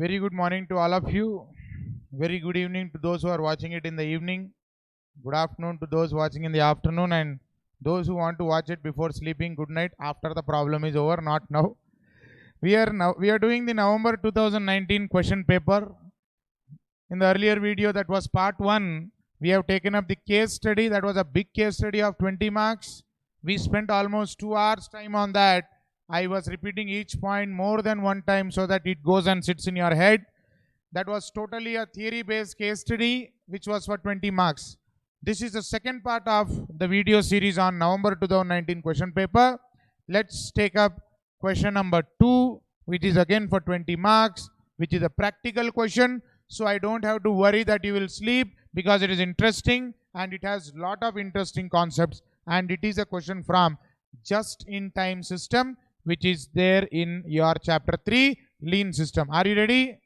Very good morning to all of you. Very good evening to those who are watching it in the evening. Good afternoon to those watching in the afternoon, and those who want to watch it before sleeping. Good night after the problem is over, not now. We are doing the November 2019 question paper. In the earlier video, that was part 1. We have taken up the case study. That was a big case study of 20 marks. We spent almost 2 hours time on that. I was repeating each point more than one time so that it goes and sits in your head. That was totally a theory-based case study, which was for 20 marks. This is the second part of the video series on November 2019 question paper. Let's take up question number 2, which is again for 20 marks, which is a practical question. So I don't have to worry that you will sleep because it is interesting and it has lot of interesting concepts, and it is a question from just-in-time system, which is there in your chapter 3, lean system. Are you ready?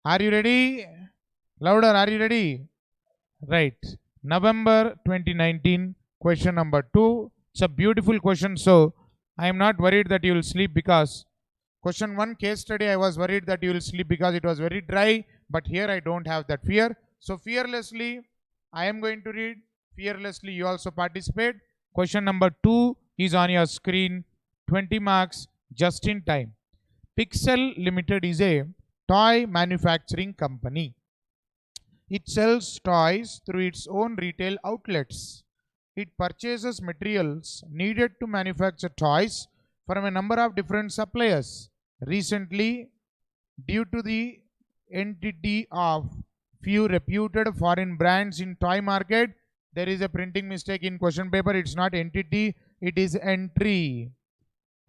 Are you ready? Louder, are you ready? Right. November 2019, question number 2. It's a beautiful question, so I am not worried that you will sleep, because question 1 case study I was worried that you will sleep because it was very dry, but here I don't have that fear. So fearlessly I am going to read. Fearlessly you also participate. Question number 2 is on your screen. 20 marks, just in time. Pixel Limited is a toy manufacturing company. It sells toys through its own retail outlets. It purchases materials needed to manufacture toys from a number of different suppliers. Recently, due to the entity of few reputed foreign brands in toy market, there is a printing mistake in question paper. It's not entity, it is entry.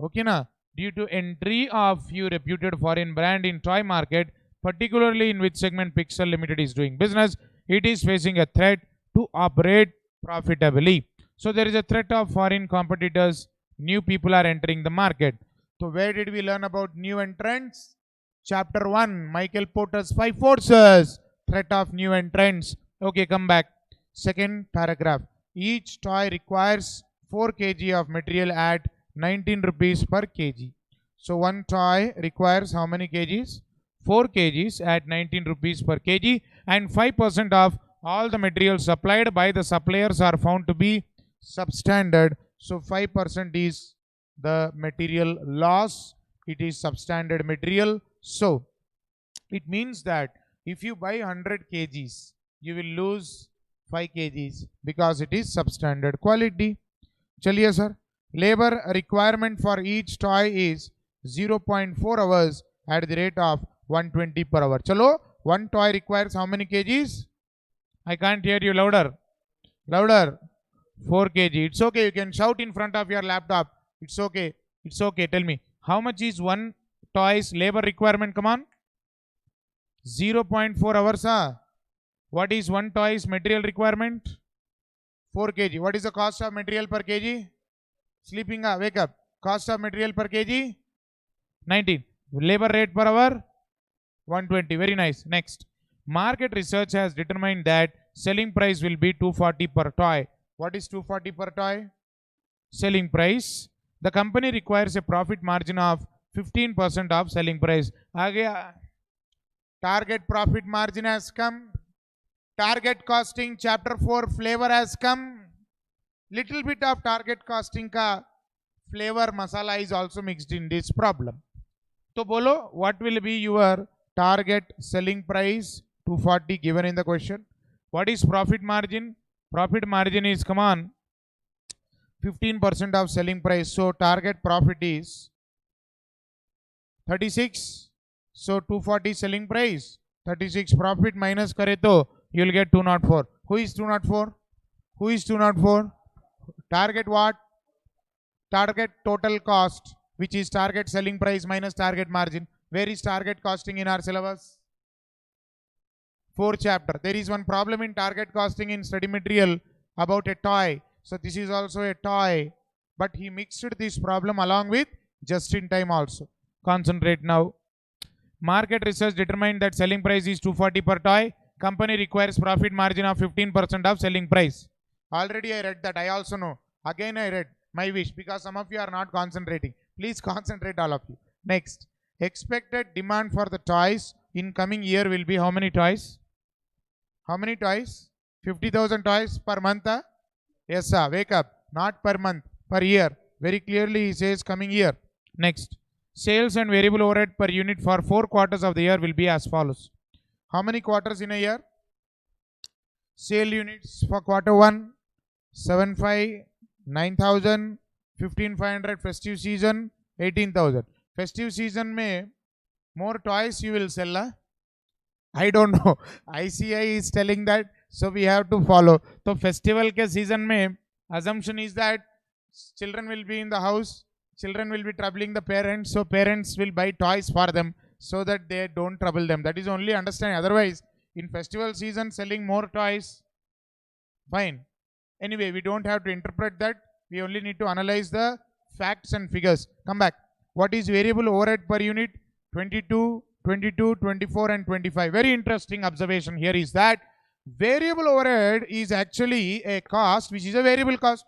Okay, na? Due to entry of few reputed foreign brand in toy market, particularly in which segment Pixel Limited is doing business, it is facing a threat to operate profitably. So there is a threat of foreign competitors. New people are entering the market. So where did we learn about new entrants? Chapter 1, Michael Porter's 5 forces, threat of new entrants. Okay, come back. Second paragraph. Each toy requires 4 kg of material at 19 rupees per kg. So one toy requires how many kgs? 4 kgs at 19 rupees per kg, and 5% of all the materials supplied by the suppliers are found to be substandard. So 5% is the material loss. It is substandard material. So it means that if you buy 100 kgs, you will lose 5 kgs because it is substandard quality. Chaliye sir. Labor requirement for each toy is 0.4 hours at the rate of 120 per hour. Chalo, one toy requires how many kgs? I can't hear you. Louder. Louder. 4 kg. It's okay. You can shout in front of your laptop. It's okay. It's okay. Tell me, how much is one toy's labor requirement? Come on. 0.4 hours. Huh? What is one toy's material requirement? 4 kg. What is the cost of material per kg? Sleeping, wake up. Cost of material per kg? 19. Labor rate per hour? 120. Very nice. Next. Market research has determined that selling price will be 240 per toy. What is 240 per toy? Selling price. The company requires a profit margin of 15% of selling price. Target profit margin has come. Target costing chapter 4 flavor has come. Little bit of target costing ka flavor masala is also mixed in this problem. So bolo, what will be your target selling price? 240 given in the question. What is profit margin? Profit margin is, come on, 15% of selling price. So target profit is 36. So 240 selling price, 36 profit minus kare to you will get 204. Who is 204? Who is 204? Target what? Target total cost, which is target selling price minus target margin. Where is target costing in our syllabus? 4th chapter. There is one problem in target costing in study material about a toy. So this is also a toy, but he mixed this problem along with just in time also. Concentrate now. Market research determined that selling price is 240 per toy. Company requires profit margin of 15% of selling price. Already I read that. I also know. Again I read. My wish, because some of you are not concentrating. Please concentrate, all of you. Next. expected demand for the toys in coming year will be how many toys? How many toys? 50,000 toys per month? Yes, sir. Wake up. Not per month, per year. Very clearly he says coming year. Next. Sales and variable overhead per unit for 4 quarters of the year will be as follows. How many quarters in a year? Sale units for quarter 1, 7,500, 9,000, 15,500 festive season, 18,000. Festive season may more toys you will sell. I don't know. ICI is telling that, so we have to follow. So festival ke season mein assumption is that children will be in the house, children will be troubling the parents, so parents will buy toys for them so that they don't trouble them. That is only understanding. Otherwise, in festival season selling more toys, fine. Anyway, we don't have to interpret that. We only need to analyze the facts and figures. Come back. What is variable overhead per unit? 22, 22, 24 and 25. Very interesting observation here is that variable overhead is actually a cost which is a variable cost.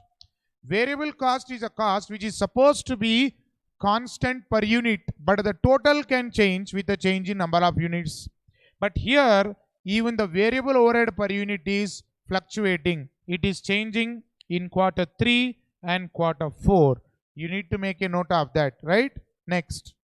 Variable cost is a cost which is supposed to be constant per unit, but the total can change with the change in number of units. But here, even the variable overhead per unit is fluctuating. It is changing in quarter 3 and quarter 4. You need to make a note of that, right? Next.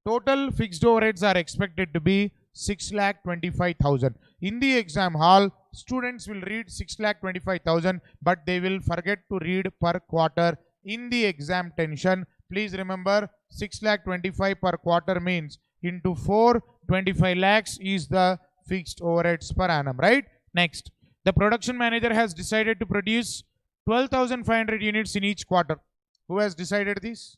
Total fixed overheads are expected to be 6,25,000. In the exam hall, students will read 6,25,000, but they will forget to read per quarter in the exam tension. Please remember, 6,25,000 per quarter means into 4, 25 lakhs is the fixed overheads per annum, right? Next, the production manager has decided to produce 12,500 units in each quarter. Who has decided this?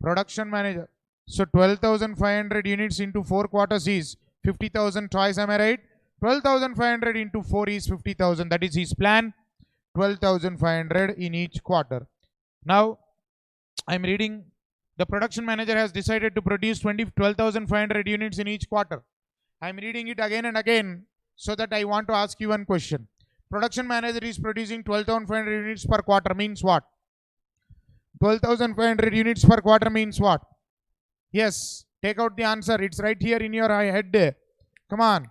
Production manager. So 12,500 units into 4 quarters is 50,000 toys, am I right? 12,500 into 4 is 50,000. That is his plan. 12,500 in each quarter. Now, I'm reading, the production manager has decided to produce 12,500 units in each quarter. I'm reading it again and again so that I want to ask you one question. Production manager is producing 12,500 units per quarter means what? 12,500 units per quarter means what? Yes, take out the answer. It's right here in your head. Come on.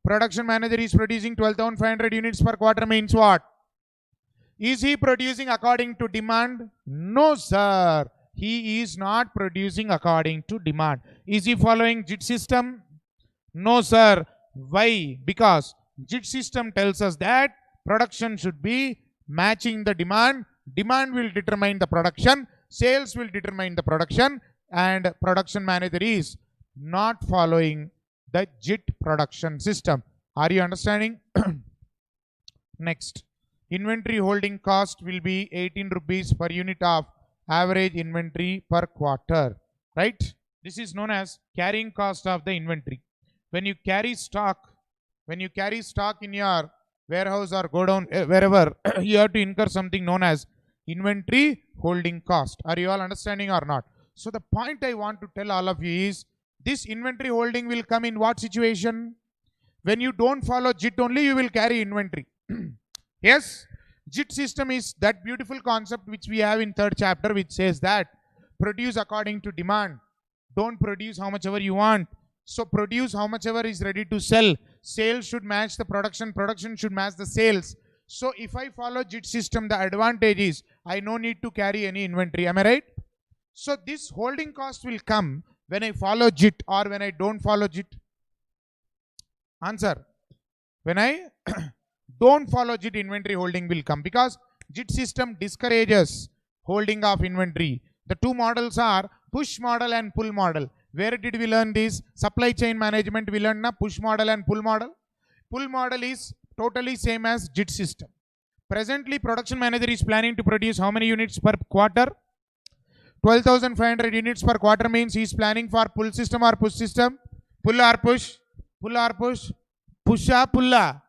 Production manager is producing 12,500 units per quarter means what? Is he producing according to demand? No, sir. He is not producing according to demand. Is he following JIT system? No, sir. Why? Because JIT system tells us that production should be matching the demand. Demand will determine the production. Sales will determine the production. And production manager is not following the JIT production system. Are you understanding? Next, inventory holding cost will be 18 rupees per unit of average inventory per quarter, right? This is known as carrying cost of the inventory. When you carry stock in your warehouse or go down wherever, you have to incur something known as inventory holding cost. Are you all understanding or not? So the point I want to tell all of you is, this inventory holding will come in what situation? When you don't follow JIT only, you will carry inventory. Yes, JIT system is that beautiful concept which we have in 3rd chapter, which says that produce according to demand. Don't produce how much ever you want. So produce how much ever is ready to sell. Sales should match the production. Production should match the sales. So if I follow JIT system, the advantage is I no need to carry any inventory. Am I right? So this holding cost will come when I follow JIT or when I don't follow JIT. Answer. When I don't follow JIT, inventory holding will come, because JIT system discourages holding of inventory. The two models are push model and pull model. Where did we learn this? Supply chain management we learned na push model and pull model. Pull model is totally same as JIT system. Presently, production manager is planning to produce how many units per quarter? 12,500 units per quarter means he is planning for pull system or push system? Pull or push? Pull or push? Pusha, pulla.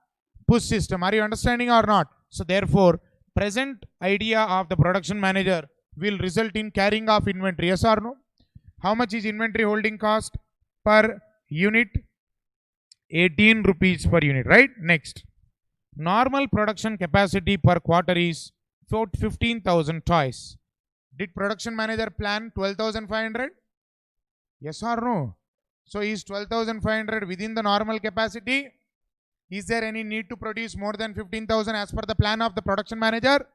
Push system. Are you understanding or not? So therefore, present idea of the production manager will result in carrying of inventory. Yes or no? How much is inventory holding cost per unit? 18 rupees per unit, right? Next. Normal production capacity per quarter is 15,000 toys. Did production manager plan 12,500? Yes or no? So is 12,500 within the normal capacity? Is there any need to produce more than 15,000 as per the plan of the production manager?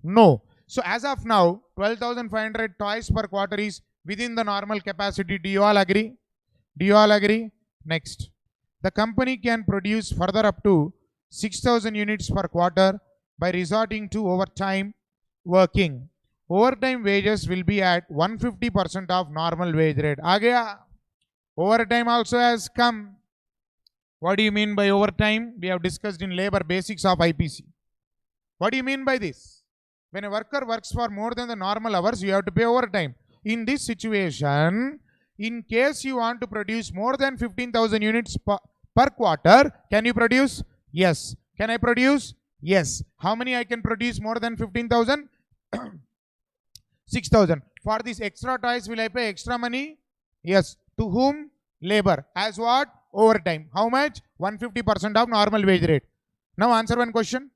No. So as of now, 12,500 toys per quarter is within the normal capacity. Do you all agree? Do you all agree? Next. The company can produce further up to 6,000 units per quarter by resorting to overtime working. Overtime wages will be at 150% of normal wage rate. आ गया. Overtime also has come. What do you mean by overtime? We have discussed in labor basics of IPC. What do you mean by this? When a worker works for more than the normal hours, you have to pay overtime. In this situation, in case you want to produce more than 15,000 units per quarter, can you produce? Yes. Can I produce? Yes. How many I can produce more than 15,000? 6,000. For this extra toys, will I pay extra money? Yes. To whom? Labor. As what? Overtime. How much? 150% of normal wage rate. Now answer one question.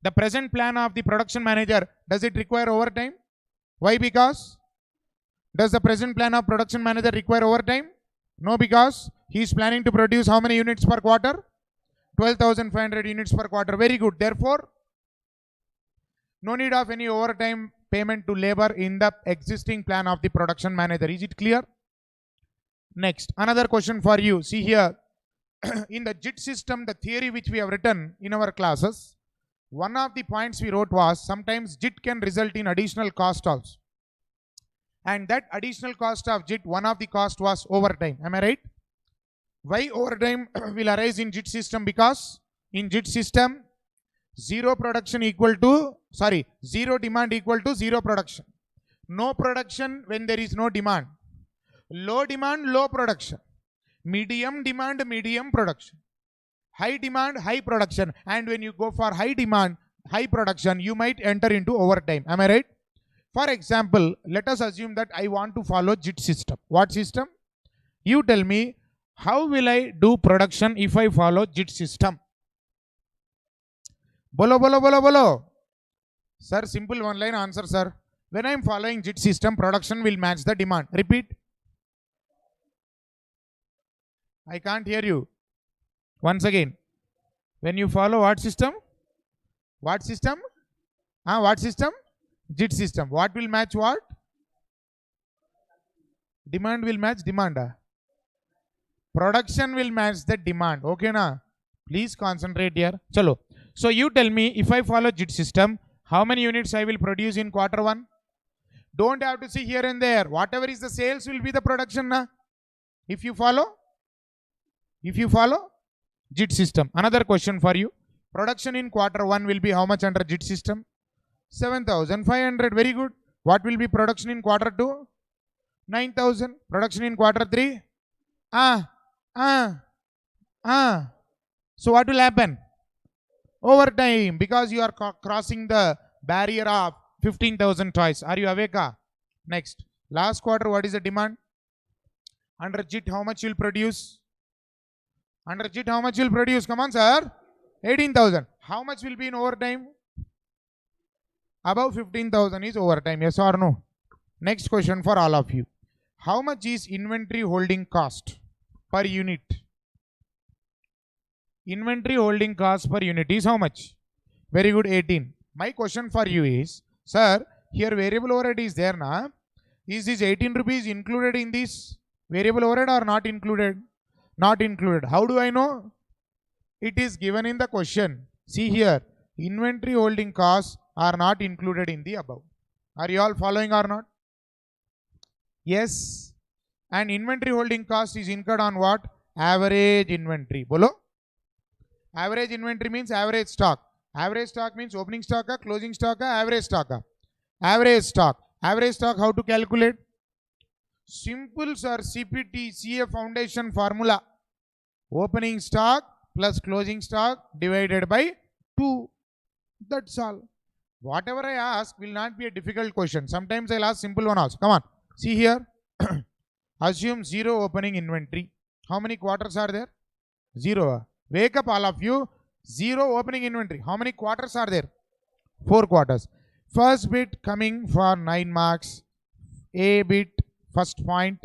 The present plan of the production manager, does it require overtime? Why? Because? Does the present plan of production manager require overtime? No, because he is planning to produce how many units per quarter? 12,500 units per quarter. Very good. Therefore, no need of any overtime payment to labor in the existing plan of the production manager. Is it clear? Next, another question for you. See here, in the JIT system, the theory which we have written in our classes, one of the points we wrote was sometimes JIT can result in additional cost also. And that additional cost of JIT, one of the cost was overtime. Am I right? Why overtime will arise in JIT system? Because in JIT system, zero demand equal to zero production. No production when there is no demand. Low demand, low production. Medium demand, medium production. High demand, high production. And when you go for high demand, high production, you might enter into overtime. Am I right? For example, let us assume that I want to follow JIT system. What system? You tell me, how will I do production if I follow JIT system? Bolo, bolo, bolo, bolo. Sir, simple one line answer, sir. When I am following JIT system, production will match the demand. Repeat. I can't hear you. Once again. When you follow what system? What system? What system? JIT system. What will match what? Demand will match demand. Production will match the demand. Okay, na? Please concentrate here. Chalo. So you tell me, if I follow JIT system, how many units I will produce in quarter one? Don't have to see here and there. Whatever is the sales will be the production. Na? If you follow JIT system. Another question for you. Production in quarter one will be how much under JIT system? 7,500. Very good. What will be production in quarter two? 9,000. Production in quarter three? So what will happen? Overtime, because you are crossing the barrier of 15,000 toys. Are you awake? Next. Last quarter, what is the demand? Under JIT, how much you will produce? Under JIT, how much you will produce? Come on, sir. 18,000. How much will be in overtime? Above 15,000 is overtime. Yes or no? Next question for all of you. How much is inventory holding cost per unit? Inventory holding cost per unit is how much? Very good, 18. My question for you is, sir, here variable overhead is there na? Is this 18 rupees included in this variable overhead or not included? Not included. How do I know? It is given in the question. See here, inventory holding costs are not included in the above. Are you all following or not? Yes. And inventory holding cost is incurred on what? Average inventory. Bolo? Average inventory means average stock. Average stock means opening stock, closing stock, average stock. Average stock. Average stock, how to calculate? Simple, sir. CPT, CA foundation formula. Opening stock plus closing stock divided by 2. That's all. Whatever I ask will not be a difficult question. Sometimes I'll ask simple one also. Come on. See here. Assume zero opening inventory. How many quarters are there? Zero. Wake up all of you. Zero opening inventory. How many quarters are there? 4 quarters. First bit coming for 9 marks. A bit, first point.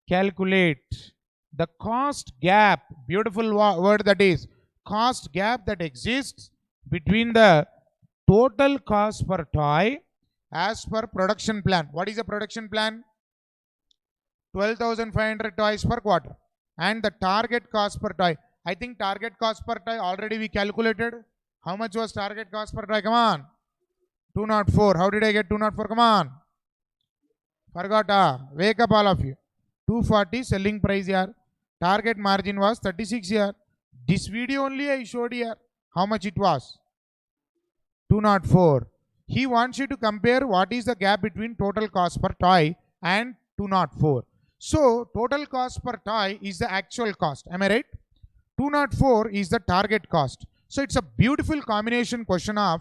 calculate the cost gap, beautiful word that is, cost gap that exists between the total cost per toy as per production plan. What is the production plan? 12,500 toys per quarter. And the target cost per toy. I think target cost per toy already we calculated. How much was target cost per toy? Come on. 204. How did I get 204? Come on. Forgot. Wake up all of you. 240 selling price here. Target margin was 36 here. This video only I showed here. How much it was? 204. He wants you to compare what is the gap between total cost per toy and 204. So total cost per toy is the actual cost. Am I right? 204 is the target cost. So it's a beautiful combination question of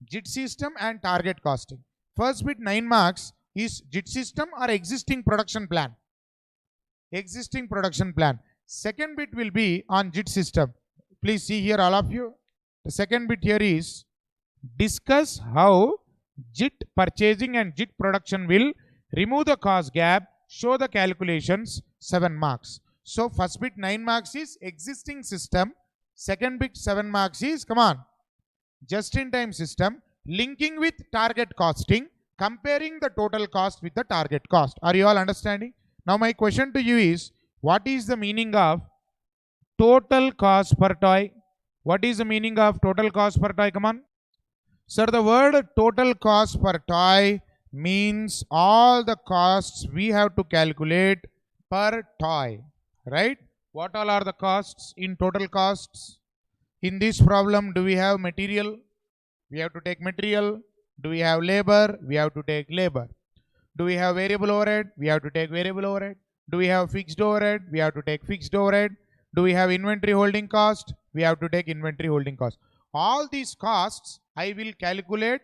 JIT system and target costing. First bit 9 marks is JIT system or existing production plan. Existing production plan. Second bit will be on JIT system. Please see here all of you. The second bit here is discuss how JIT purchasing and JIT production will remove the cost gap, show the calculations, 7 marks. So first bit 9 marks is existing system. Second bit 7 marks is, come on, just-in-time system, linking with target costing, comparing the total cost with the target cost. Are you all understanding? Now my question to you is, what is the meaning of total cost per toy? What is the meaning of total cost per toy? Come on. Sir, the word total cost per toy means all the costs we have to calculate per toy, right? What all are the costs in total costs? In this problem, do we have material? We have to take material. Do we have labor? We have to take labor. Do we have variable overhead? We have to take variable overhead. Do we have fixed overhead? We have to take fixed overhead. Do we have inventory holding cost? We have to take inventory holding cost. All these costs I will calculate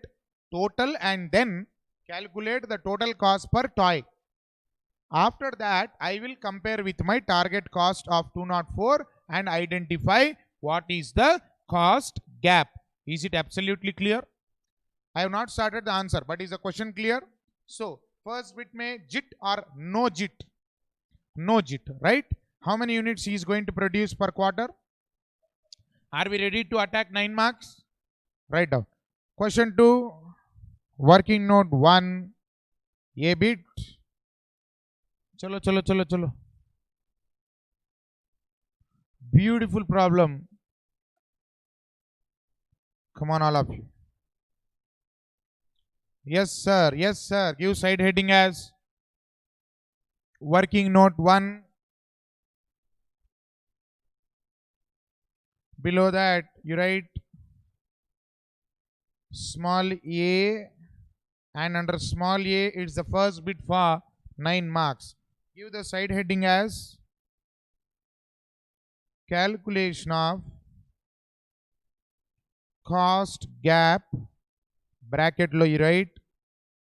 total and then calculate the total cost per toy. After that, I will compare with my target cost of 204 and identify what is the cost gap. Is it absolutely clear? I have not started the answer, but is the question clear? So, first bit may JIT or no JIT? No JIT, right? How many units he is going to produce per quarter? Are we ready to attack 9 marks? Write down. Question 2, working note 1, A bit. Chalo. Beautiful problem. Come on, all of you. Yes, sir. Yes, sir. Give side heading as working note 1. Below that, you write small a, and under small a, it's the first bit for 9 marks. Give the side heading as calculation of cost gap, bracket lo you write.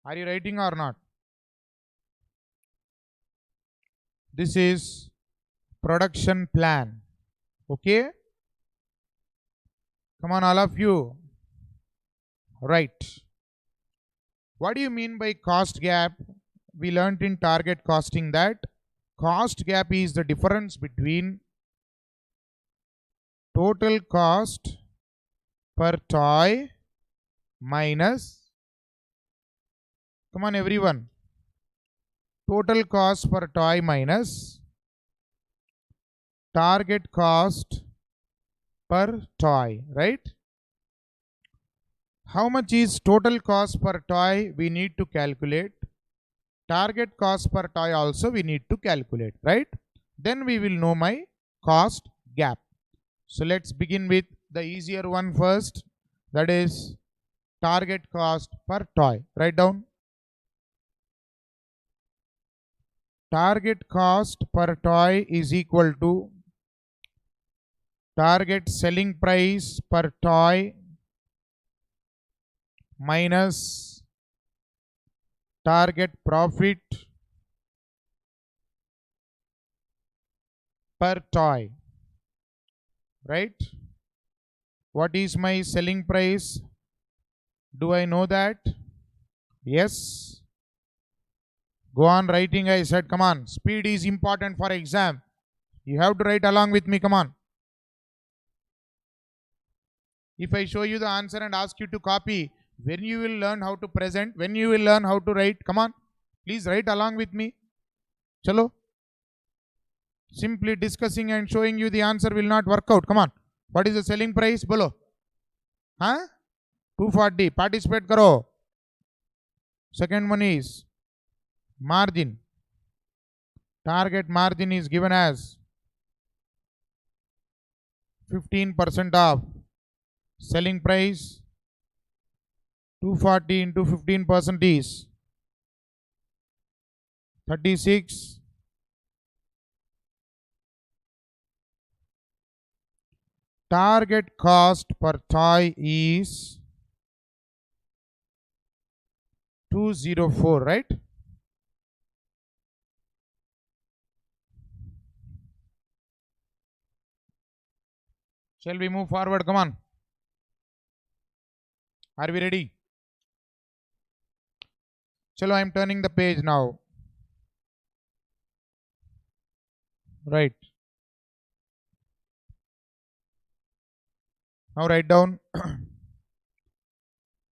Are you writing or not? This is production plan. Okay? Come on, all of you. Right. What do you mean by cost gap? We learnt in target costing that cost gap is the difference between total cost per toy minus, come on everyone, total cost per toy minus target cost per toy, right? How much is total cost per toy we need to calculate. Target cost per toy also we need to calculate, right? Then we will know my cost gap. So let's begin with the easier one first. That is target cost per toy. Write down. Target cost per toy is equal to target selling price per toy minus target profit per toy, right? What is my selling price? Do I know that? Yes. Go on writing, I said. Come on. Speed is important for exam. You have to write along with me. Come on. If I show you the answer and ask you to copy, when you will learn how to present, when you will learn how to write, come on. Please write along with me. Chalo. Simply discussing and showing you the answer will not work out. Come on. What is the selling price? Bolo. Huh? 240. Participate karo. Second one is margin. Target margin is given as 15% of selling price. 240 into 15% is 36. Target cost per toy is 204, right? Shall we move forward? Come on. Are we ready? Chalo, I am turning the page now. Right. Now write down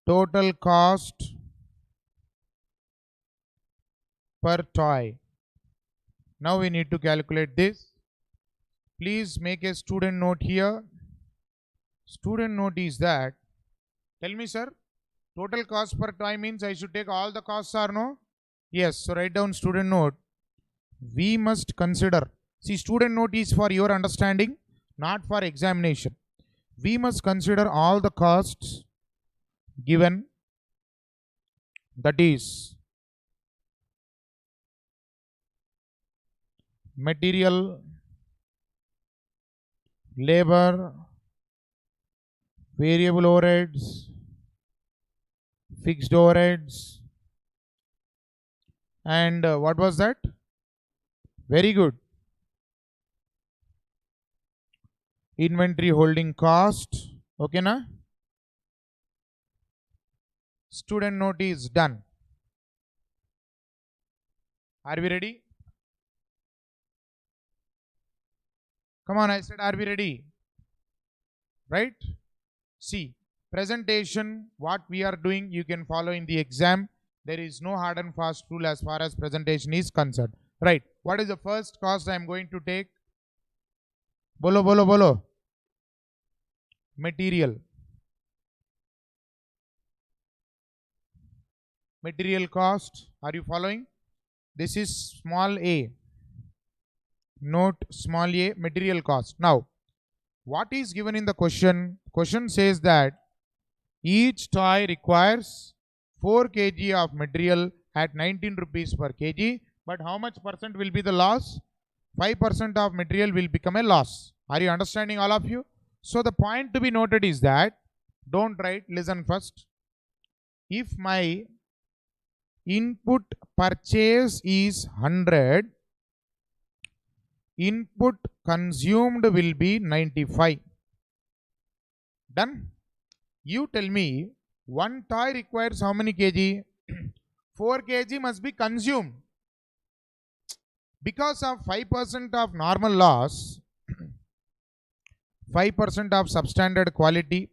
total cost per toy. Now we need to calculate this. Please make a student note here. Student note is that, tell me sir, total cost per toy means I should take all the costs or no? Yes, so write down student note. We must consider, see student note is for your understanding, not for examination. We must consider all the costs given, that is material, labor, variable overheads, fixed overheads, and what was that? Very good. Inventory holding cost. Okay na? Student note is done. Are we ready? Come on, I said, are we ready? Right? See, presentation, what we are doing, you can follow in the exam. There is no hard and fast rule as far as presentation is concerned. Right? What is the first cost I am going to take? Bolo, bolo, bolo. Material. Material cost. Are you following? This is small a. Note small a, material cost. Now, what is given in the question? Question says that each toy requires 4 kg of material at 19 rupees per kg. But how much percent will be the loss? 5% of material will become a loss. Are you understanding, all of you? So the point to be noted is that, don't write, listen first. If my input purchase is 100, input consumed will be 95. Done? You tell me, one toy requires how many kg? 4 kg must be consumed. Because of 5% of normal loss, 5% of substandard quality,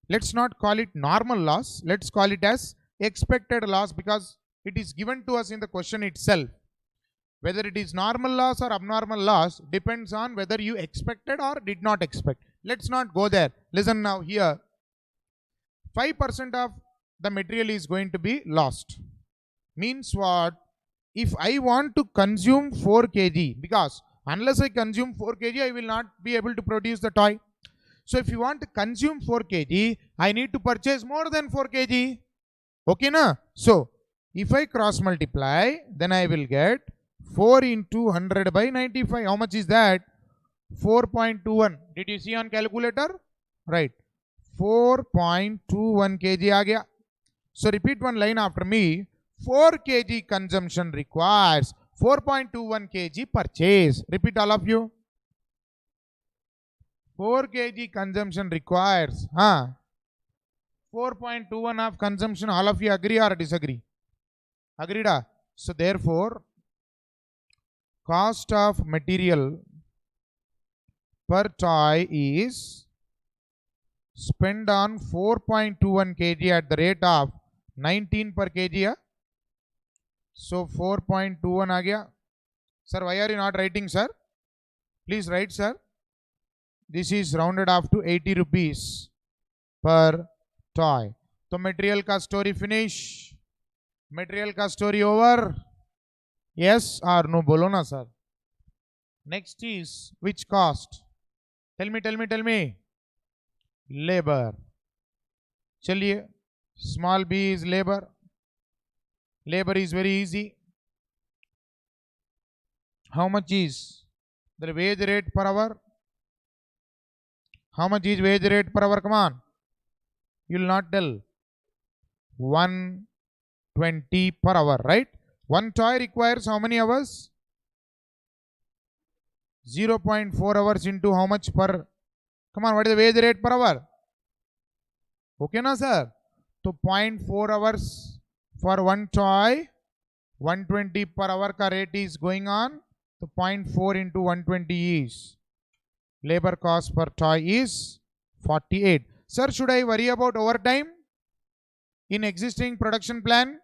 let's not call it normal loss, let's call it as expected loss, because it is given to us in the question itself. Whether it is normal loss or abnormal loss depends on whether you expected or did not expect. Let's not go there. Listen now here. 5% of the material is going to be lost. Means what? If I want to consume 4 kg, because unless I consume 4 kg, I will not be able to produce the toy. So if you want to consume 4 kg, I need to purchase more than 4 kg. Okay na? So if I cross multiply, then I will get 4 into 100 by 95. How much is that? 4.21. Did you see on calculator? Right. 4.21 kg aa gaya. So repeat one line after me. 4 kg consumption requires 4.21 kg purchase. Repeat all of you. 4 kg consumption requires 4.21 of consumption. All of you agree or disagree? Agreed? So therefore, cost of material per toy is spent on 4.21 kg at the rate of 19 per kg. Yeah? So 4.21 आ गया. Sir, why are you not writing, sir? Please write, sir. This is rounded off to 80 rupees per toy. तो material का story finish. Material का story over. Yes or no? बोलो ना sir. Next is which cost? Tell me. Labor. चलिए. Small b is labor. Labor is very easy. How much is the wage rate per hour? How much is wage rate per hour? Come on. You will not tell. 120 per hour, right? One toy requires how many hours? 0.4 hours into how much per? Come on, what is the wage rate per hour? Okay, na sir? So 0.4 hours for one toy, 120 per hour ka rate is going on. So 0.4 into 120 is labor cost per toy is 48. Sir, should I worry about overtime in existing production plan?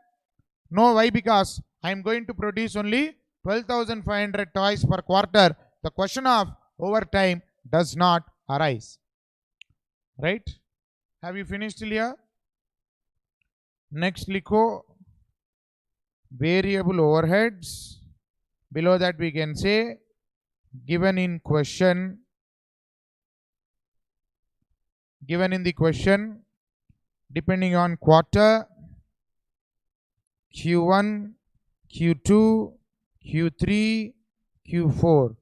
No, why? Because I am going to produce only 12,500 toys per quarter. The question of overtime does not arise. Right? Have you finished till here? Next, likho variable overheads. Below that we can say given in the question, depending on quarter, Q1, Q2, Q3, Q4.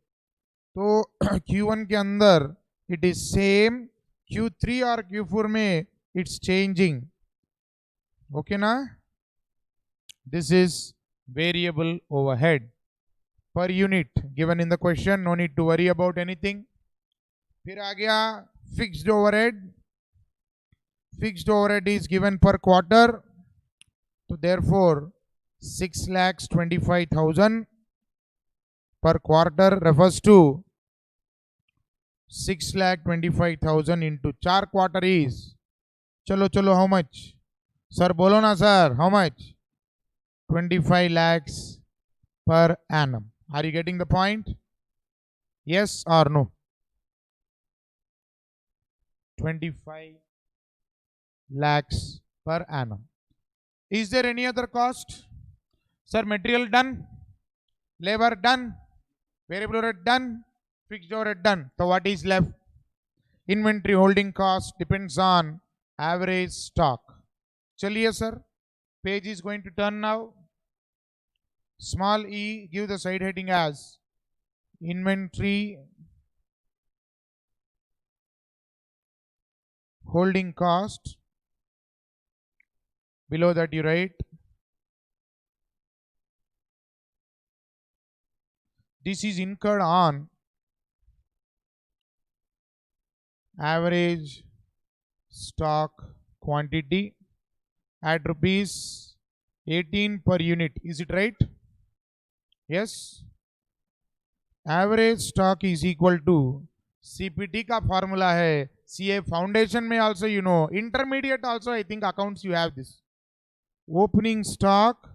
तो Q1 के अंदर it is same, Q3 और Q4 में it's changing. Okay ना? This is variable overhead per unit given in the question. No need to worry about anything. फिर आ गया fixed overhead. Fixed overhead is given per quarter. So therefore 6,25,000 per quarter refers to 6,25,000 into 4 quarter is, chalo how much? Sir bolo na sir, how much? 25 lakhs per annum. Are you getting the point? Yes or no? 25 lakhs per annum. Is there any other cost? Sir, material done, labor done, variable rate done, fixed overhead done. So what is left? Inventory holding cost depends on average stock. Chaliye sir, page is going to turn now. Small e, give the side heading as inventory holding cost. Below that you write this is incurred on average stock quantity at rupees 18 per unit. Is it right? Yes. Average stock is equal to CPT का formula है. CA foundation में also you know. Intermediate also I think accounts you have this. Opening stock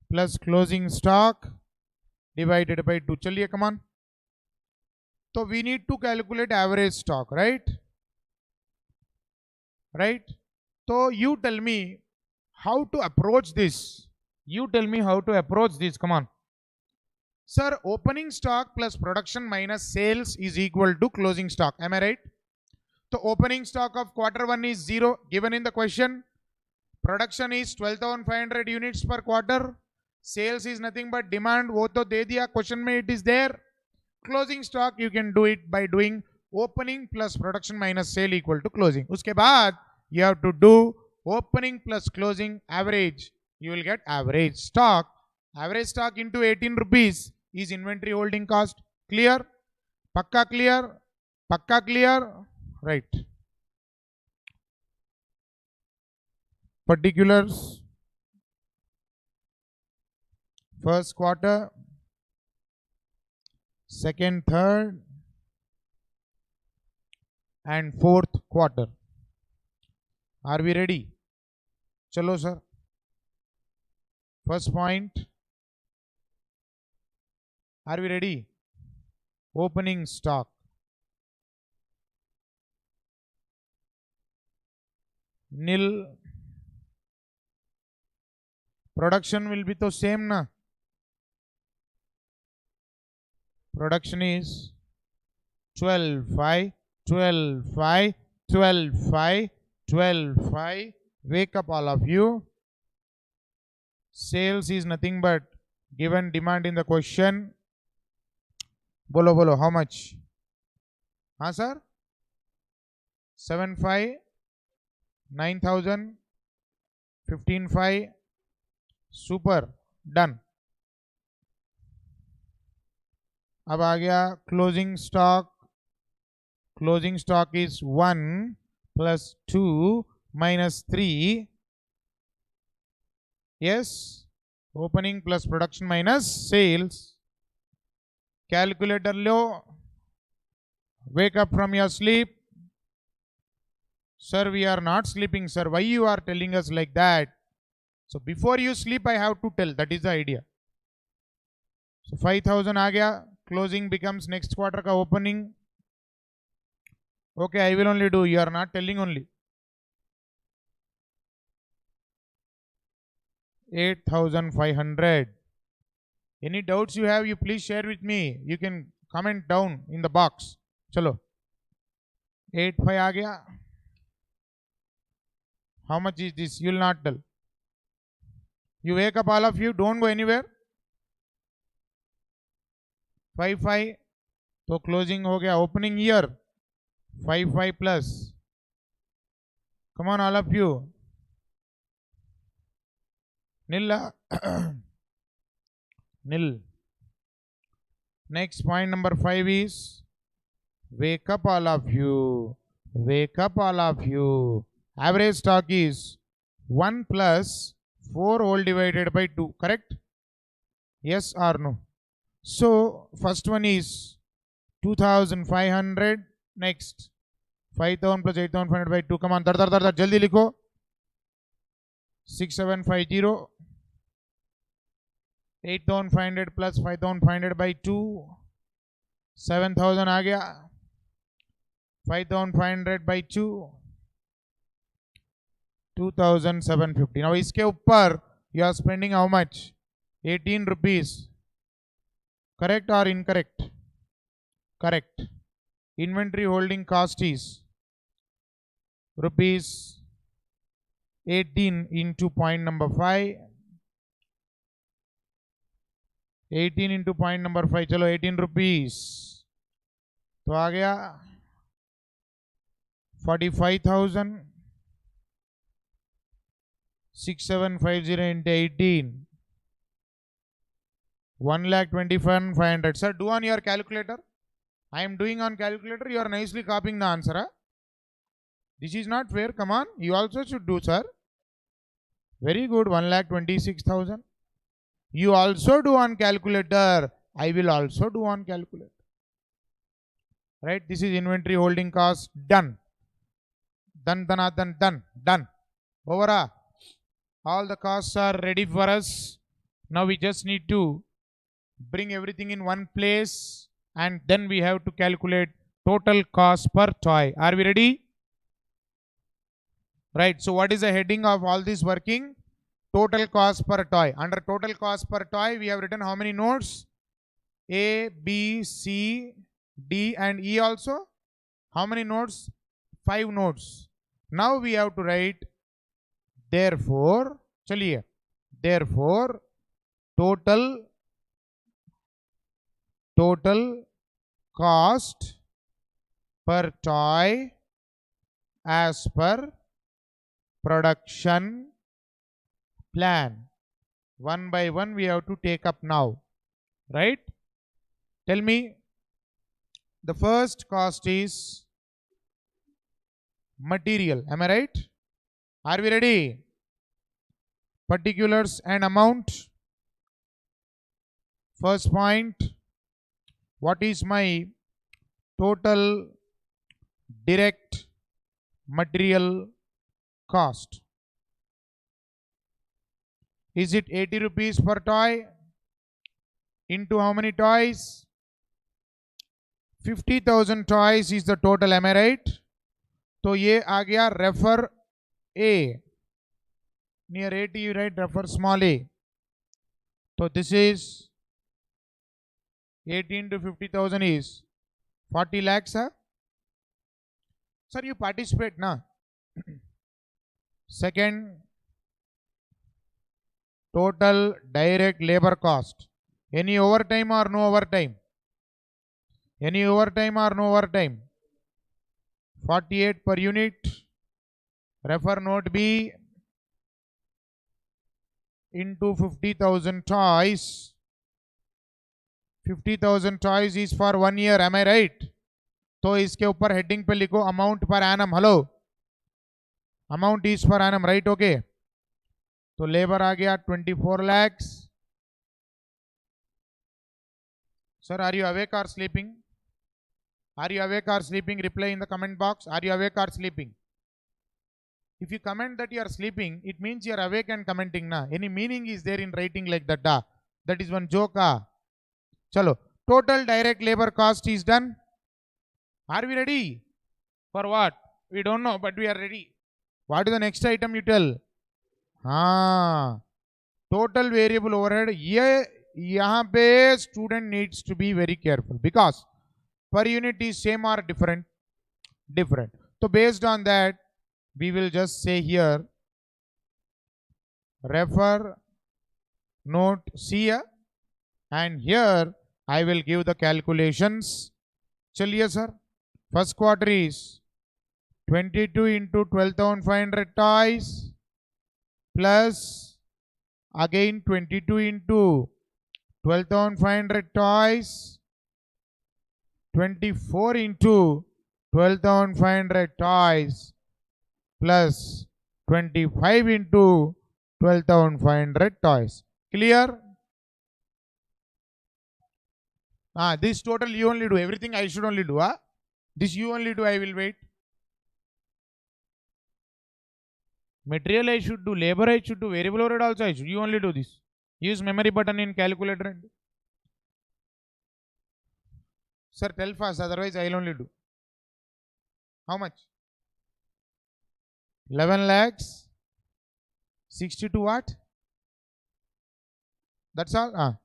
plus closing stock divided by 2. चलिए come on. So we need to calculate average stock, right? Right? So you tell me how to approach this. Come on. Sir, opening stock plus production minus sales is equal to closing stock. Am I right? So opening stock of quarter 1 is 0 given in the question. Production is 12,500 units per quarter. Sales is nothing but demand. वो तो दे दिया question में, it is there. Closing stock you can do it by doing opening plus production minus sale equal to closing. उसके बाद you have to do opening plus closing average. You will get average stock. Average stock into 18 rupees is inventory holding cost. Clear? Pakka clear? Pakka clear? Right. Particulars. first quarter, second, third, and fourth quarter. Are we ready? Chalo sir. First point. Are we ready? Opening stock. Nil. Production will be the same na. Production is 12.5, 12.5, 12.5, 12.5. Wake up all of you. Sales is nothing but given demand in the question. Bolo bolo, how much? Huh sir? 7.5, 9,000, 15.5. Super, done. अब आ गया closing stock. Closing stock is 1 plus 2 minus 3. Yes, opening plus production minus sales. Calculator low. Wake up from your sleep. Sir, we are not sleeping, sir. Why you are telling us like that? So before you sleep, I have to tell. That is the idea. So 5,000 आ गया. Closing becomes next quarter का opening. Okay, I will only do. You are not telling only. 8,500. Any doubts you have, you please share with me. You can comment down in the box. Chalo. 8,500 आ गया. How much is this? You will not tell. You wake up all of you. Don't go anywhere. 5,500. तो closing हो गया. Opening year 5,500 plus. Come on, all of you. Nil. Nil. Next point number 5 is wake up all of you. Wake up all of you. Average stock is 1 plus 4 whole divided by 2. Correct? Yes or no? So first one is 2,500. Next 5,000 plus 8,500 by 2. Come on, dar jaldi likho. 6,750. 8,500 plus 5,500 by 2. 7,000 आ गया. 5,500 by 2. 2,750. Now इसके ऊपर you are spending how much? 18 rupees. Correct or incorrect? Correct. Inventory holding cost is rupees 18 into point number 5. 18 into point number 5. चलो 18 rupees. तो आ गया 45,000. 6,750 into 18. 1,25,500. Sir, do on your calculator. I am doing on calculator. You are nicely copying the answer. Huh? This is not fair. Come on. You also should do, sir. Very good. 1,26,000. You also do on calculator. I will also do on calculator. Right? This is inventory holding cost. Done. Done. Done. Over. All the costs are ready for us. Now we just need to bring everything in one place. And then we have to calculate total cost per toy. Are we ready? Right. So what is the heading of all this working? Total cost per toy. Under total cost per toy, we have written how many nodes? A, B, C, D and E also. How many nodes? 5 nodes. Now we have to write therefore, chaliye, therefore total cost per toy as per production plan. One by one we have to take up now. Right? Tell me, the first cost is material. Am I right? Are we ready? Particulars and amount. First point, what is my total direct material cost? Is it 80 rupees per toy into how many toys? 50,000 toys is the total, am I right? तो ये आ गया refer A. Near 80 you write refer small a. So this is 18 to 50,000 is 40 lakhs. Huh? Sir, you participate na. Second, total direct labor cost. Any overtime or no overtime? Any overtime or no overtime? 48 per unit. Refer note B into 50,000 toys. 50,000 toys is for 1 year. Am I right? तो इसके ऊपर heading पे लिखो amount per annum. Hello, amount is per annum, right? Okay, तो labour आ गया 24 lakhs. Sir, are you awake और sleeping? Are you awake or sleeping? Reply in the comment box. Are you awake or sleeping? If you comment that you are sleeping, it means you are awake and commenting na. Any meaning is there in writing like that? That is one joke. Chalo. Total direct labor cost is done. Are we ready? For what? We don't know, but we are ready. What is the next item you tell? Total variable overhead. यहाँ पे student needs to be very careful because per unit is same or different? Different. So based on that, we will just say here, refer note C, and here I will give the calculations. Chaliye sir, first quarter is 22 into 12,500 toys plus again 22 into 12,500 toys, 24 into 12,500 toys plus 25 into 12,500 toys. Clear? This total you only do. Everything I should only do. This you only do. I will wait. Material I should do. Labor I should do. Variable overhead also I should. You only do this. Use memory button in calculator and do. Sir, tell fast, otherwise I will only do. How much? 11 lakhs 62 what? That's all?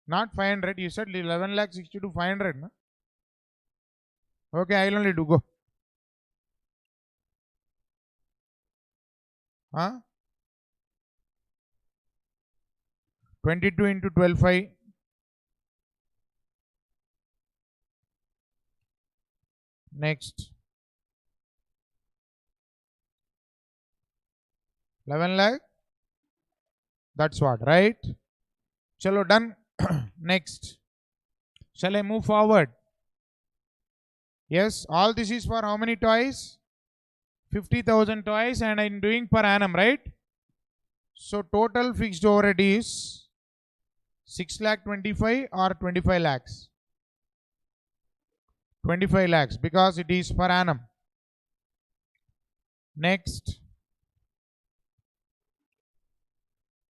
Not 500. You said 11 lakhs 62 500. No? Okay, I will only do. Go. 22 into 12.5. Next. 11 lakh. That's what, right? Chalo, done. Next. Shall I move forward? Yes, all this is for how many toys? 50,000 toys, and I'm doing per annum, right? So total fixed overhead is 6 lakh 25 or 25 lakhs? 25 lakhs because it is per annum. Next,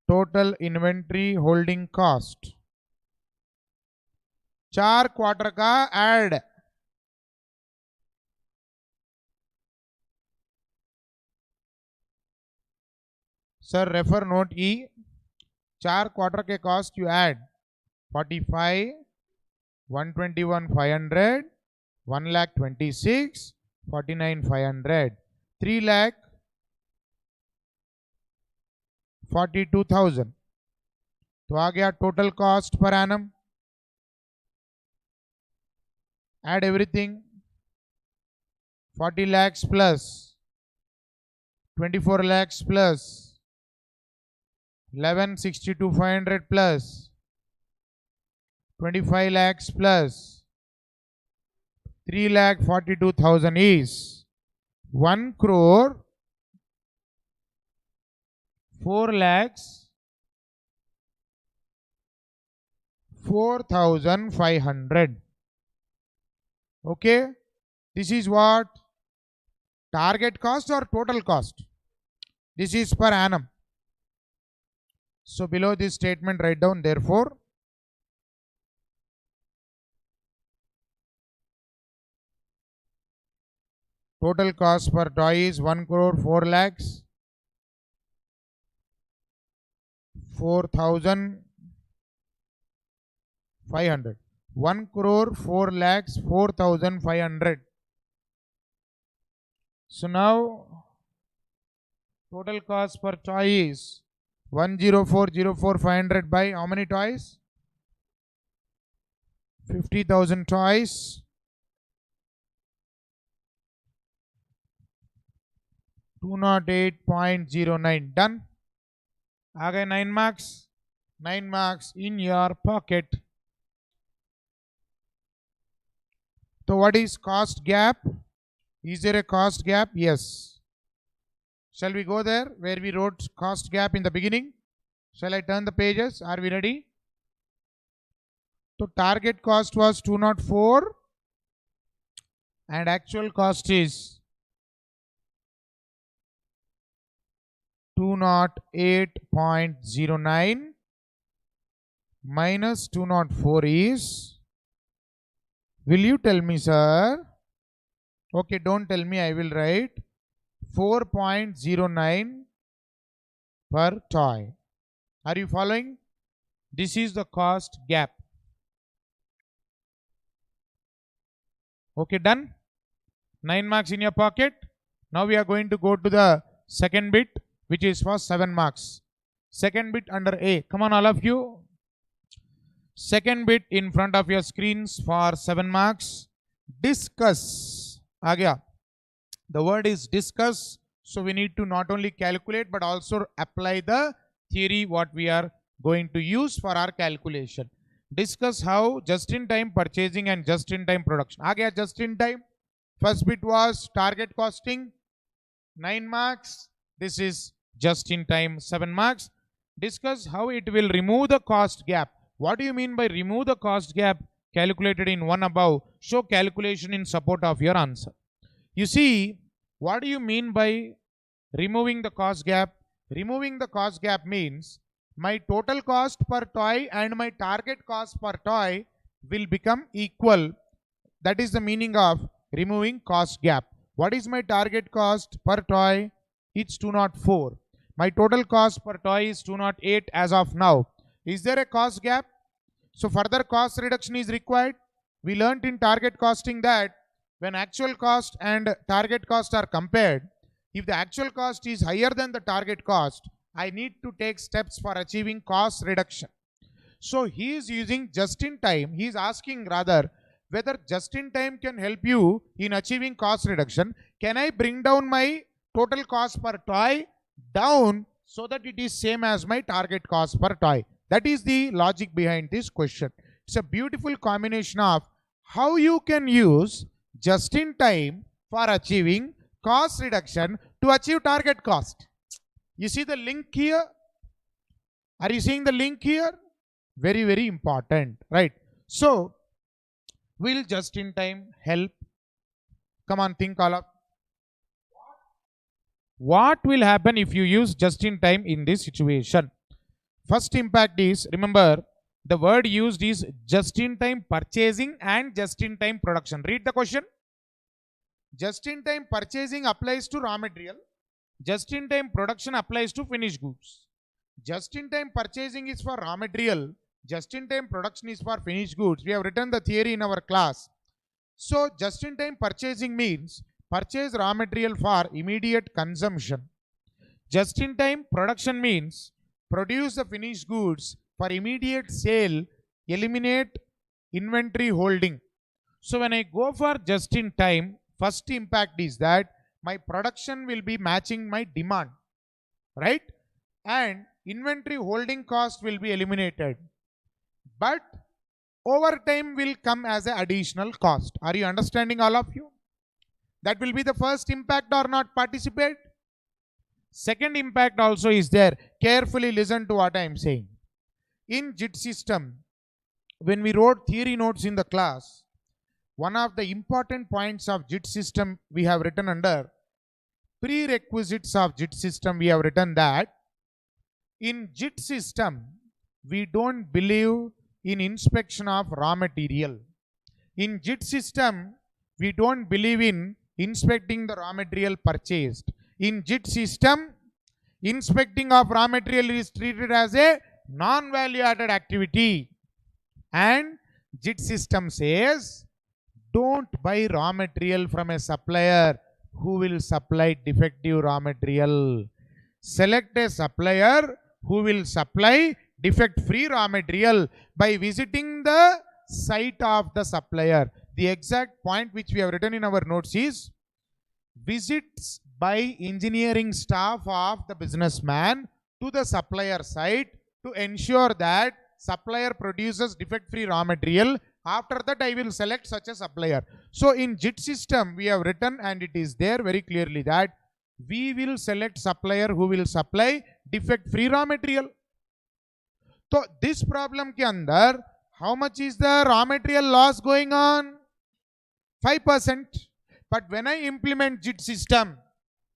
total inventory holding cost. 4 quarter का add. Sir, refer note E. 4 quarter के cost you add 45, 121 500, 1 lakh 26, 49 500, 3 lakh 42,000. तो आ गया total cost per annum. Add everything. 40 lakhs plus 24 lakhs plus 1162 500 plus 25 lakhs plus 3 lakh 42,000 is 1 crore 4 lakhs 4,500. Okay, this is what? Target cost or total cost? This is per annum. So below this statement write down therefore total cost per toy is 1 crore 4 lakhs 4,500. 1 crore 4 lakhs 4,500. So now total cost per toy is 104,04500 by how many toys? 50,000 toys. 208.09. Done. Again 9 marks. 9 marks in your pocket. So what is cost gap? Is there a cost gap? Yes. Shall we go there where we wrote cost gap in the beginning? Shall I turn the pages? Are we ready? So target cost was 204 and actual cost is 208.09 minus 204 is, will you tell me, sir? Okay, don't tell me, I will write 4.09 per toy. Are you following? This is the cost gap. Okay, done. 9 marks in your pocket. Now we are going to go to the second bit, which is for 7 marks. Second bit under A. Come on, all of you. Second bit in front of your screens for 7 marks. Discuss. आ गया. The word is discuss. So we need to not only calculate but also apply the theory what we are going to use for our calculation. Discuss how just-in-time purchasing and just-in-time production. आ गया just-in-time. First bit was target costing. 9 marks. This is just-in-time 7 marks. Discuss how it will remove the cost gap. What do you mean by remove the cost gap calculated in one above? Show calculation in support of your answer. You see, what do you mean by removing the cost gap? Removing the cost gap means my total cost per toy and my target cost per toy will become equal. That is the meaning of removing cost gap. What is my target cost per toy? It's 204. My total cost per toy is 208 as of now. Is there a cost gap? So further cost reduction is required. We learnt in target costing that when actual cost and target cost are compared, if the actual cost is higher than the target cost, I need to take steps for achieving cost reduction. So he is using just-in-time. He is asking rather whether just-in-time can help you in achieving cost reduction. Can I bring down my total cost per toy down so that it is same as my target cost per toy? That is the logic behind this question. It's a beautiful combination of how you can use just-in-time for achieving cost reduction to achieve target cost. You see the link here? Are you seeing the link here? Very, very important, right? So, will just-in-time help? Come on, think all of. What will happen if you use just-in-time in this situation? First impact is, remember, the word used is just-in-time purchasing and just-in-time production. Read the question. Just-in-time purchasing applies to raw material. Just-in-time production applies to finished goods. Just-in-time purchasing is for raw material. Just-in-time production is for finished goods. We have written the theory in our class. So, just-in-time purchasing means purchase raw material for immediate consumption. Just-in-time production means produce the finished goods for immediate sale, eliminate inventory holding. So when I go for just-in-time, first impact is that my production will be matching my demand, right? And inventory holding cost will be eliminated. But overtime will come as an additional cost. Are you understanding, all of you? That will be the first impact or not? Participate. Second impact also is there. Carefully listen to what I am saying. In JIT system, when we wrote theory notes in the class, one of the important points of JIT system we have written under prerequisites of JIT system, we have written that in JIT system, we don't believe in inspection of raw material. In JIT system, we don't believe in inspecting the raw material purchased. In JIT system, inspecting of raw material is treated as a non-value added activity. And JIT system says, don't buy raw material from a supplier who will supply defective raw material. Select a supplier who will supply defect-free raw material by visiting the site of the supplier. The exact point which we have written in our notes is visits by engineering staff of the businessman to the supplier site to ensure that supplier produces defect-free raw material. After that, I will select such a supplier. So in JIT system, we have written, and it is there very clearly, that we will select supplier who will supply defect-free raw material. So this problem ke andar, how much is the raw material loss going on? 5%. But when I implement JIT system,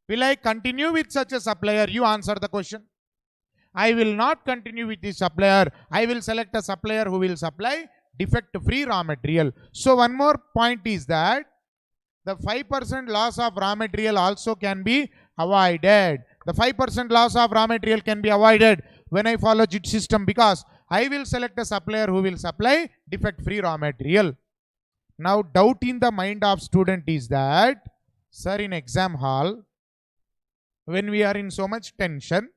will I continue with such a supplier? You answer the question. I will not continue with this supplier. I will select a supplier who will supply defect-free raw material. So one more point is that the 5% loss of raw material also can be avoided. The 5% loss of raw material can be avoided when I follow JIT system, because I will select a supplier who will supply defect-free raw material. Now doubt in the mind of student is that, sir, in exam hall, when we are in so much tension,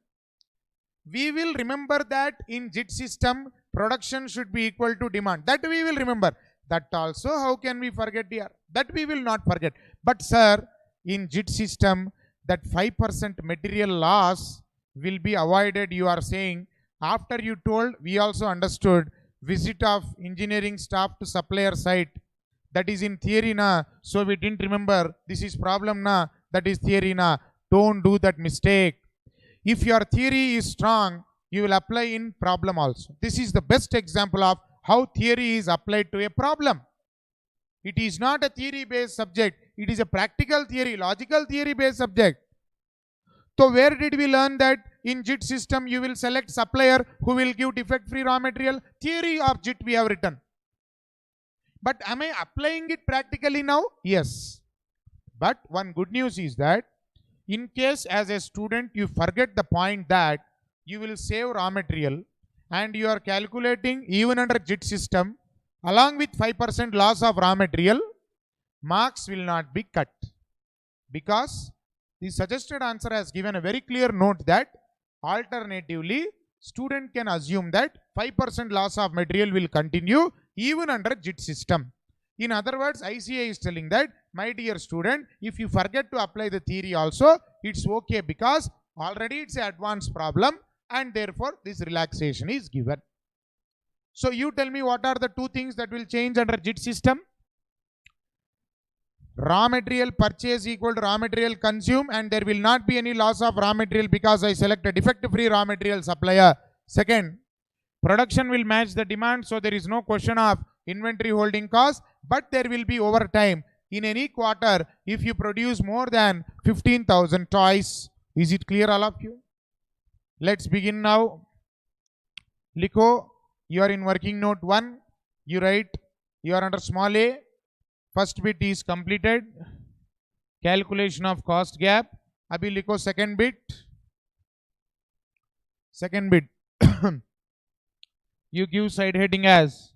we will remember that in JIT system, production should be equal to demand. That we will remember. That also, how can we forget here? That we will not forget. But sir, in JIT system, that 5% material loss will be avoided, you are saying. After you told, we also understood visit of engineering staff to supplier site. That is in theory na. So we didn't remember. This is problem na. That is theory na. Don't do that mistake. If your theory is strong, you will apply in problem also. This is the best example of how theory is applied to a problem. It is not a theory-based subject. It is a practical theory, logical theory-based subject. So where did we learn that in JIT system you will select supplier who will give defect-free raw material? Theory of JIT we have written. But am I applying it practically now? Yes. But one good news is that in case as a student you forget the point that you will save raw material and you are calculating even under JIT system along with 5% loss of raw material, marks will not be cut, because the suggested answer has given a very clear note that alternatively student can assume that 5% loss of material will continue even under JIT system. In other words, ICA is telling that, my dear student, if you forget to apply the theory also, it's okay, because already it's an advanced problem and therefore this relaxation is given. So you tell me, what are the two things that will change under JIT system? Raw material purchase equal to raw material consume, and there will not be any loss of raw material because I select a defect-free raw material supplier. Second, production will match the demand, so there is no question of inventory holding cost, but there will be overtime. In any quarter, if you produce more than 15,000 toys, is it clear all of you? Let's begin now. Likho, you are in working note 1. You write, you are under small a. First bit is completed. Calculation of cost gap. Abhi likho second bit. Second bit. You give side heading as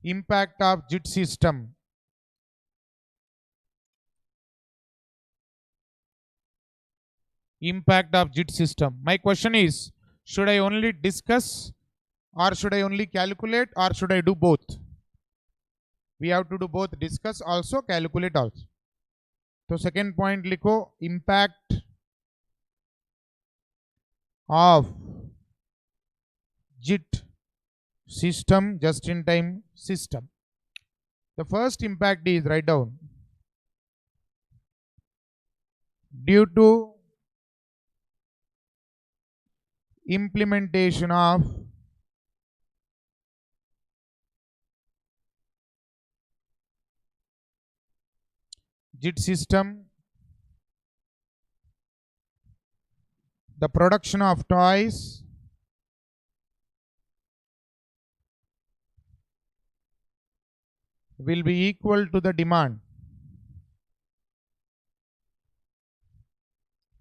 impact of JIT system. Impact of JIT system. My question is, should I only discuss or should I only calculate or should I do both? We have to do both, discuss also, calculate also. So second point likho, impact of JIT system, just-in-time system. The first impact is, write down, due to implementation of JIT system, the production of toys will be equal to the demand,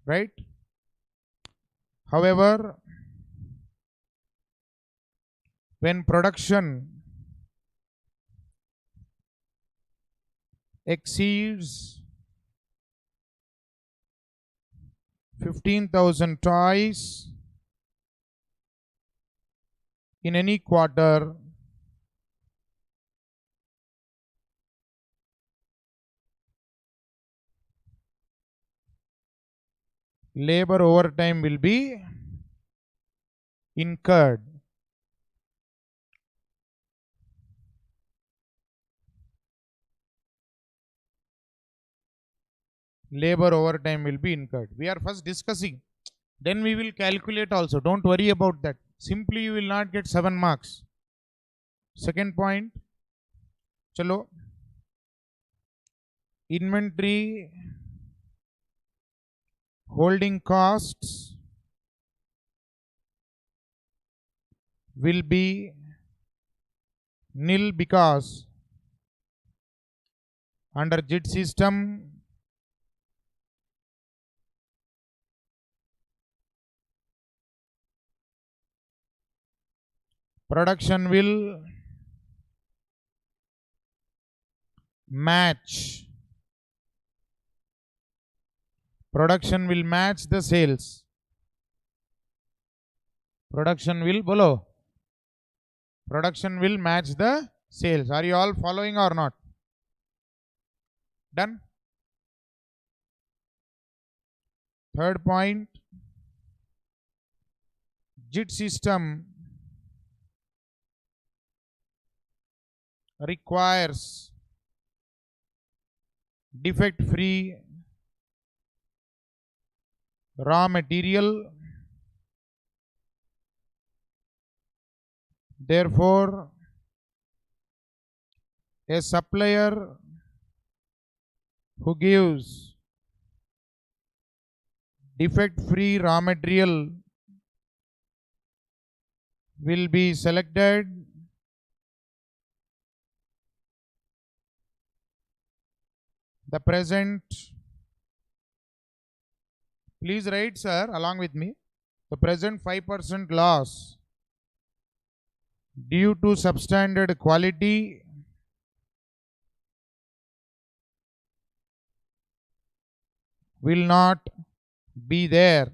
right? However, when production exceeds 15,000 toys in any quarter, labor overtime will be incurred. Labor overtime will be incurred. We are first discussing, then we will calculate also. Don't worry about that. Simply you will not get 7 marks. Second point, chalo, inventory holding costs will be nil because under JIT system production will match the sales. Production will match the sales. Are you all following or not? Done. Third point, JIT system requires defect free raw material. Therefore, a supplier who gives defect free raw material will be selected the present, please write sir along with me, the present 5% loss due to substandard quality will not be there.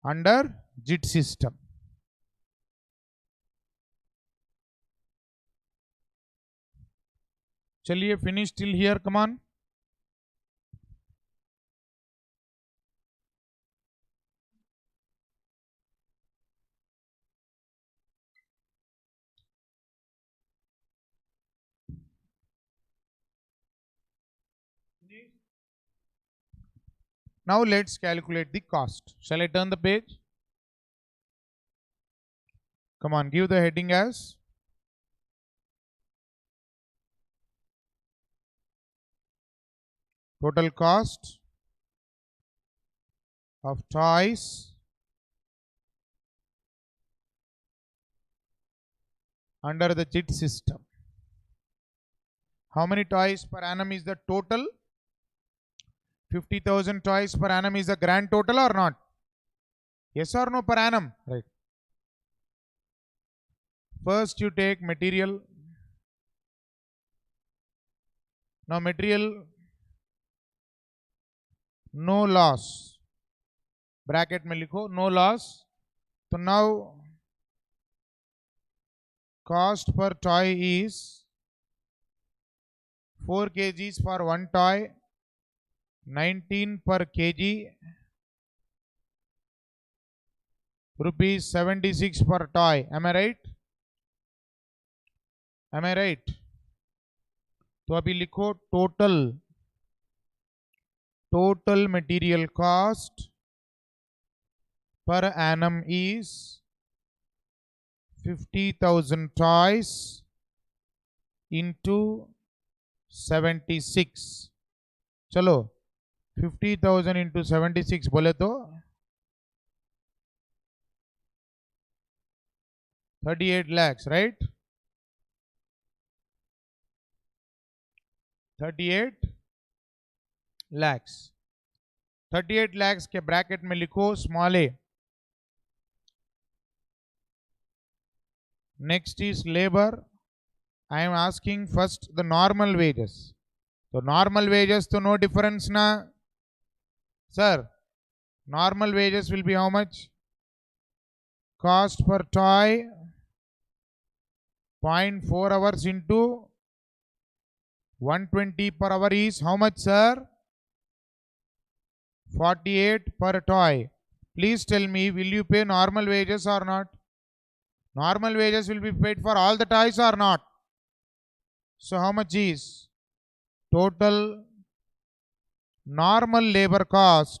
Under JIT system. चलिए finish till here, come on. Now let's calculate the cost. Shall I turn the page? Come on, give the heading as total cost of toys under the JIT system. How many toys per annum is the total? 50,000 toys per annum is the grand total or not? Yes or no per annum? Right. First you take material. Now material, no loss. Bracket में लिखो no loss. So now cost per toy is 4 kgs for one toy, 19 per kg, rupees 76 per toy. Am I right? Am I right? तो अभी लिखो total material cost per annum is 50,000 toys into 76. चलो 50,000 into 76 बोले तो 38 lakhs, right? 38 lakhs. 38 lakhs के bracket में लिखो small A. Next is labor. I am asking first the normal wages. So normal wages to no difference na. Sir, normal wages will be how much? Cost per toy 0.4 hours into 120 per hour is how much, sir? 48 per toy. Please tell me, will you pay normal wages or not? Normal wages will be paid for all the toys or not? So how much is total normal labor cost?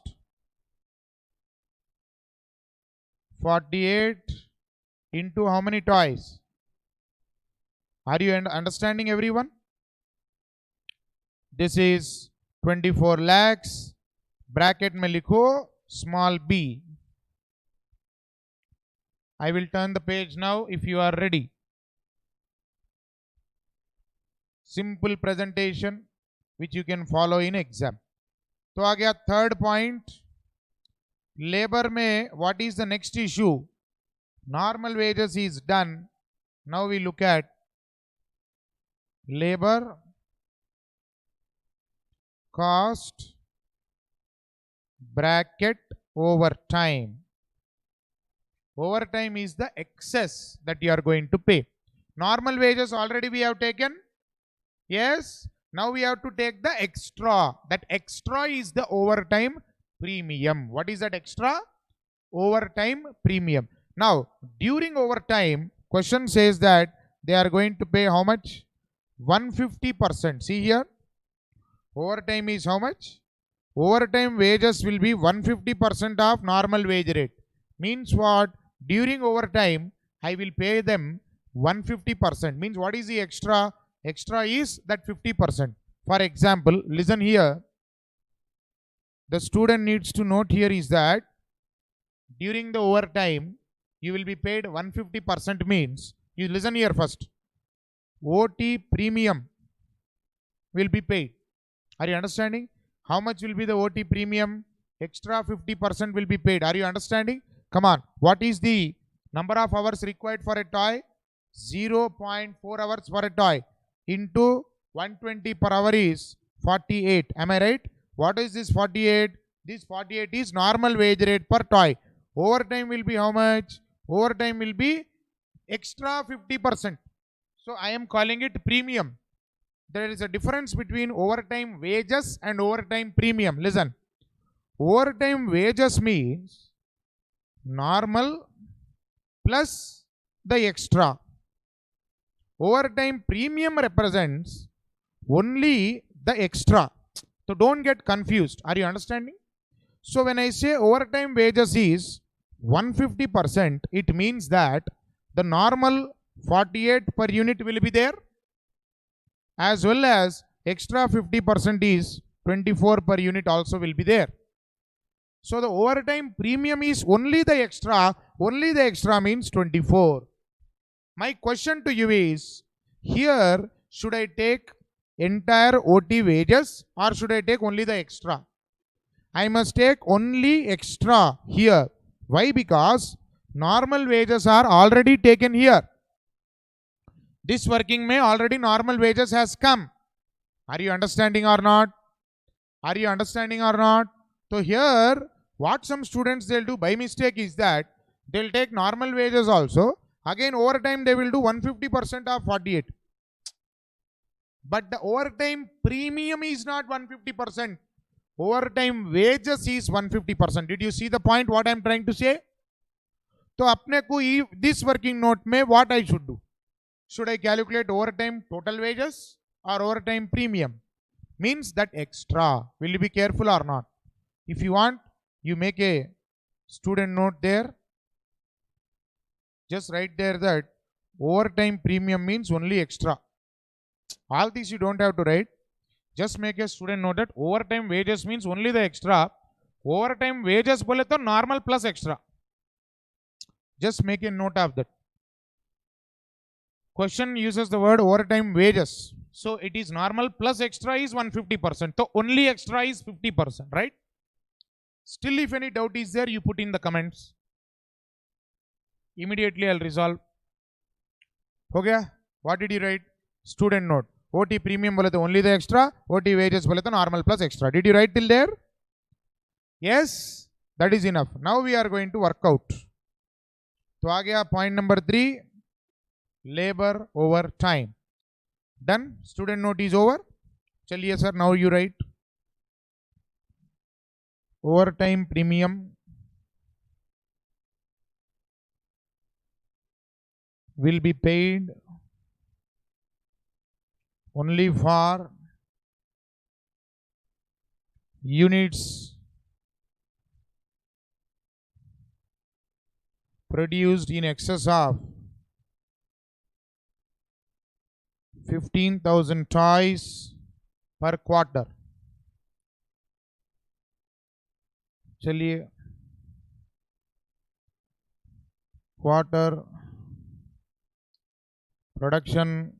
48 into how many toys? Are you understanding, everyone? This is 24 lakhs. Bracket में लिखो small b. I will turn the page now if you are ready. Simple presentation which you can follow in exam. तो आ गया third point. Labor में what is the next issue? Normal wages is done. Now we look at labor cost bracket overtime. Overtime is the excess that you are going to pay. Normal wages already we have taken. Yes. Now we have to take the extra. That extra is the overtime premium. What is that extra? Overtime premium. Now, during overtime, question says that they are going to pay how much? 150%. See here. Overtime is how much? Overtime wages will be 150% of normal wage rate. Means what? During overtime, I will pay them 150%. Means what is the extra? Extra is that 50%. For example, listen here. The student needs to note here is that during the overtime, you will be paid 150% means, you listen here first. OT premium will be paid. Are you understanding? How much will be the OT premium? Extra 50% will be paid. Are you understanding? Come on. What is the number of hours required for a toy? 0.4 hours for a toy. Into 120 per hour is 48. Am I right? What is this 48? This 48 is normal wage rate per toy. Overtime will be how much? Overtime will be extra 50%. So I am calling it premium. There is a difference between overtime wages and overtime premium. Listen. Overtime wages means normal plus the extra. Overtime premium represents only the extra. So don't get confused. Are you understanding? So when I say overtime wages is 150%, it means that the normal 48 per unit will be there, as well as extra 50% is 24 per unit also will be there. So the overtime premium is only the extra means 24. My question to you is, here should I take entire OT wages or should I take only the extra? I must take only extra here. Why? Because normal wages are already taken here. This working may already normal wages has come. Are you understanding or not? Are you understanding or not? So here, what some students they'll do by mistake is that they'll take normal wages also. Again, overtime they will do 150% of 48. But the overtime premium is not 150%. Overtime wages is 150%. Did you see the point what I am trying to say? So apne ko this working note mein what I should do? Should I calculate overtime total wages or overtime premium? Means that extra. Will you be careful or not? If you want, you make a student note there. Just write there that Overtime premium means only extra. All these you don't have to write. Just make a student know that overtime wages means only the extra. Overtime wages bole to normal plus extra. Just make a note of that. Question uses the word overtime wages. So it is normal plus extra is 150%. So only extra is 50%, right? Still, if any doubt is there, you put in the comments. Immediately I'll resolve. Okay? What did you write? Student note. OT premium bole to only the extra. OT wages bole to normal plus extra. Did you write till there? Yes, that is enough. Now we are going to work out. तो आ गया point number 3, labor over time. Done. Student note is over. चलिए sir, now you write. Overtime premium will be paid only for units produced in excess of 15,000 toys per quarter. चलिए quarter production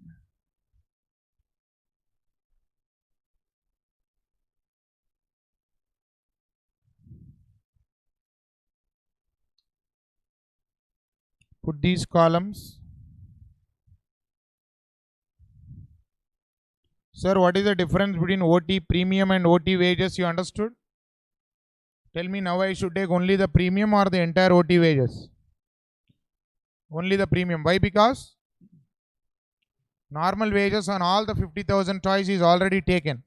put these columns. Sir, what is the difference between OT premium and OT wages? You understood? Tell me now, I should take only the premium or the entire OT wages? Only the premium. Why? Because normal wages on all the 50,000 toys is already taken.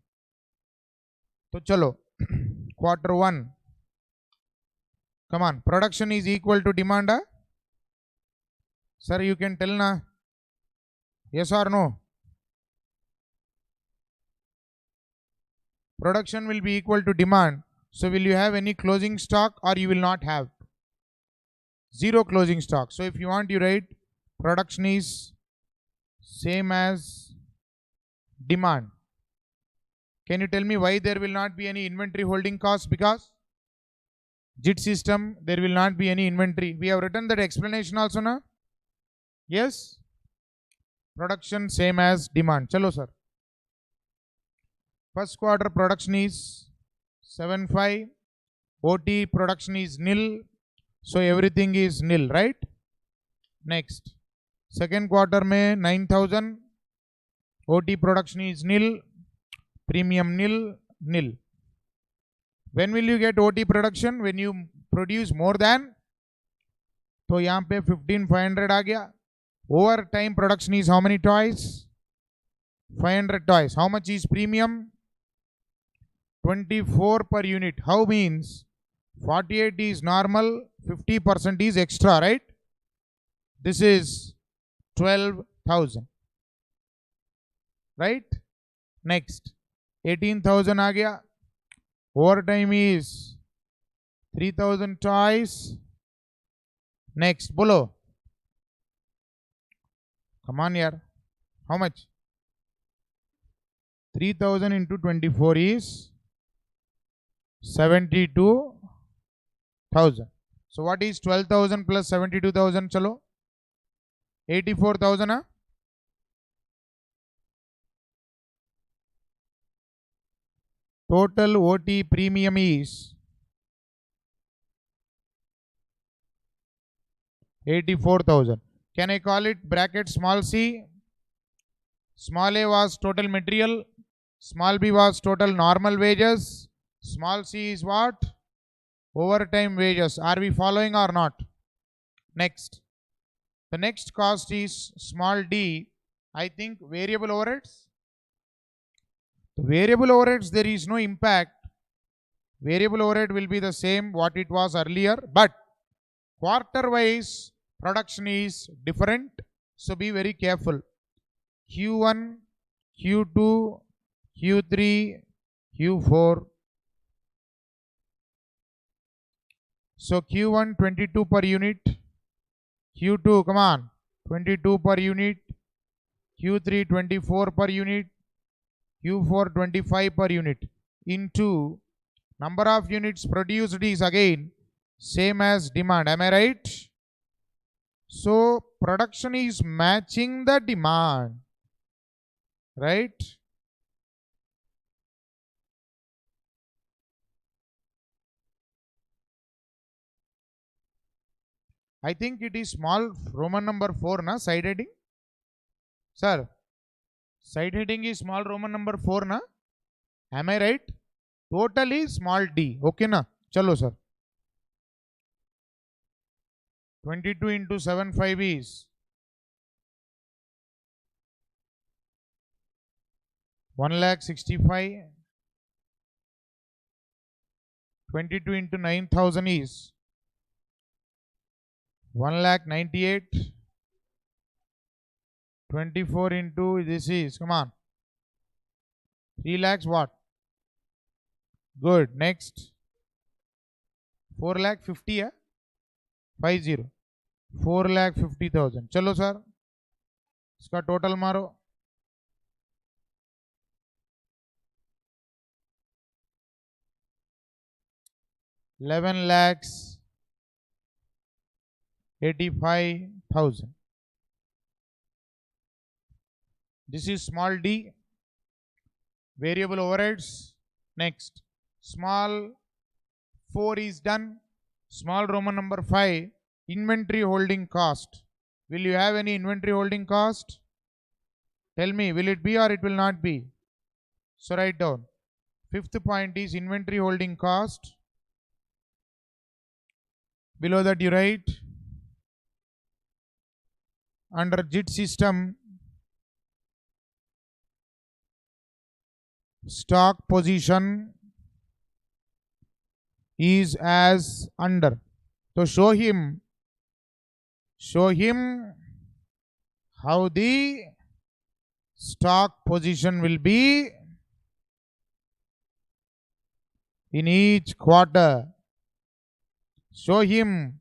So chalo, quarter 1. Come on, production is equal to demand. Sir, you can tell na. Yes or no? Production will be equal to demand. So will you have any closing stock or you will not have? Zero closing stock. So if you want, you write production is same as demand. Can you tell me why there will not be any inventory holding cost? Because JIT system, there will not be any inventory. We have written that explanation also na? Yes? Production same as demand. Chalo sir. First quarter production is 7.5. OT production is nil. So everything is nil, right? Next. Second quarter mein 9,000. OT production is nil. Premium nil. Nil. When will you get OT production? When you produce more than. तो यहाँ पे 15,500 आ गया. Overtime production is how many toys? 500 toys. How much is premium? 24 per unit. How means 48 is normal, 50% is extra, right? This is 12,000. Right? Next. 18,000 आ गया. Overtime is 3,000 toys. Next. Bolo. Come on here. How much? 3,000 into 24 is 72,000. So what is 12,000 plus 72,000? Chalo. 84,000. Huh? Total OT premium is 84,000. Can I call it bracket small c? Small a was total material. Small b was total normal wages. Small c is what? Overtime wages. Are we following or not? Next. The next cost is small d. I think variable overheads. The variable overheads, there is no impact. Variable overhead will be the same what it was earlier. But quarter wise production is different. So be very careful. Q1, Q2, Q3, Q4. So Q1 22 per unit, Q2 come on 22 per unit, Q3 24 per unit, Q4 25 per unit into number of units produced is again same as demand. Am I right? So production is matching the demand, right? I think it is small Roman number 4 na side heading. Sir, side heading is small Roman number 4 na? Am I right? Total is small d. Okay na? Chalo sir. 22 into 75 is 1,65,000. 22 into 9,000 is 1,98,000. 24 into this is, come on, 3 lakhs what? Good. Next, 4,50,000 है 50 4,50,000. चलो sir, इसका total मारो. 11,85,000. This is small d. Variable overheads. Next, small 4 is done. Small Roman number 5, inventory holding cost. Will you have any inventory holding cost? Tell me, will it be or it will not be? So write down. Fifth point is inventory holding cost. Below that you write under JIT system, stock position is as under. So show him how the stock position will be in each quarter. Show him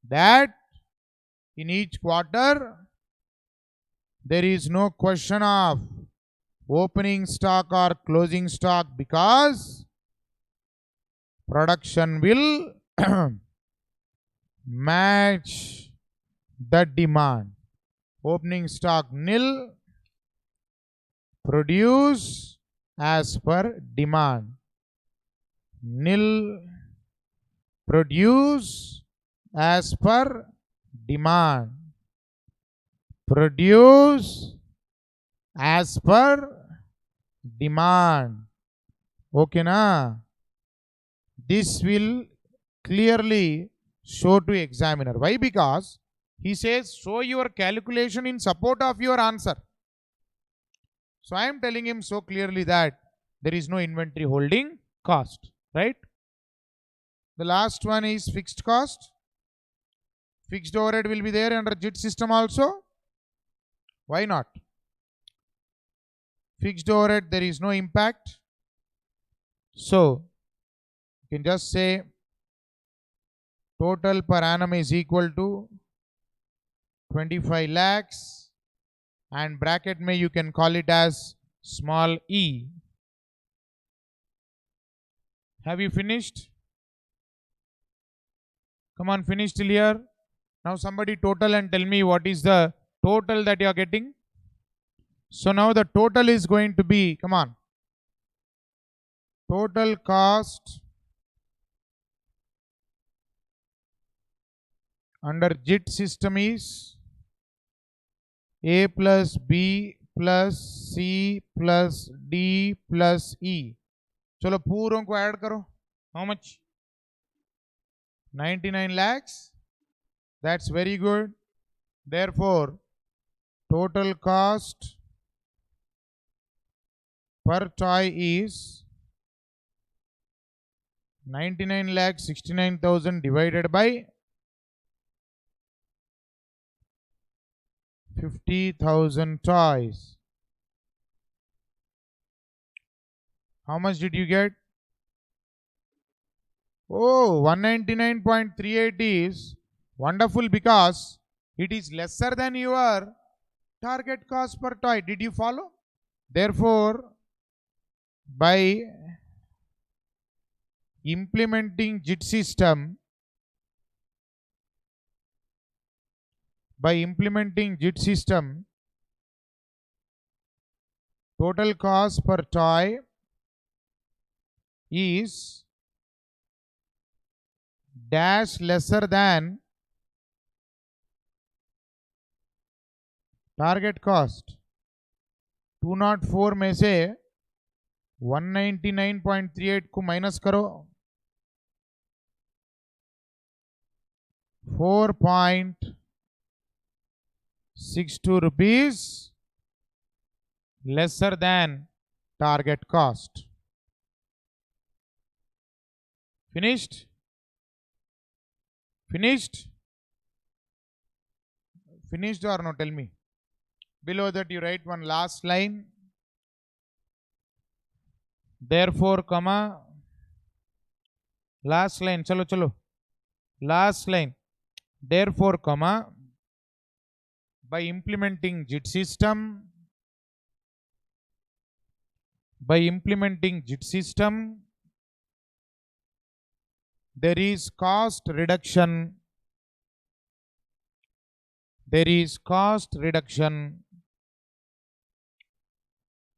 that in each quarter there is no question of opening stock or closing stock because production will match the demand. Opening stock nil, produce as per demand. Nil, produce as per demand. Produce as per demand. Okay na? This will clearly show to examiner. Why? Because he says show your calculation in support of your answer. So I am telling him so clearly that there is no inventory holding cost, right? The last one is fixed cost. Fixed overhead will be there under JIT system also. Why not? Fixed overhead, there is no impact. So you can just say total per annum is equal to 25 lakhs and bracket may you can call it as small e. Have you finished? Come on, finish till here. Now somebody total and tell me what is the total that you are getting. So now the total is going to be, come on, total cost under JIT system is A plus B plus C plus D plus E. चलो पूरों को add करो. How much? 99 lakhs. That's very good. Therefore, total cost per toy is 99,69,000 divided by 50,000 toys. How much did you get? Oh, 199.38 is wonderful because it is lesser than your target cost per toy. Did you follow? Therefore, by implementing JIT system, total cost per toy is dash lesser than target cost. 204 में से 199.38 को minus करो, 4.62 rupees lesser than target cost. Finished? Finished? Finished or no? Tell me. Below that you write one last line. Therefore, comma, last line, chalo, last line. Therefore, comma, by implementing JIT system, there is cost reduction.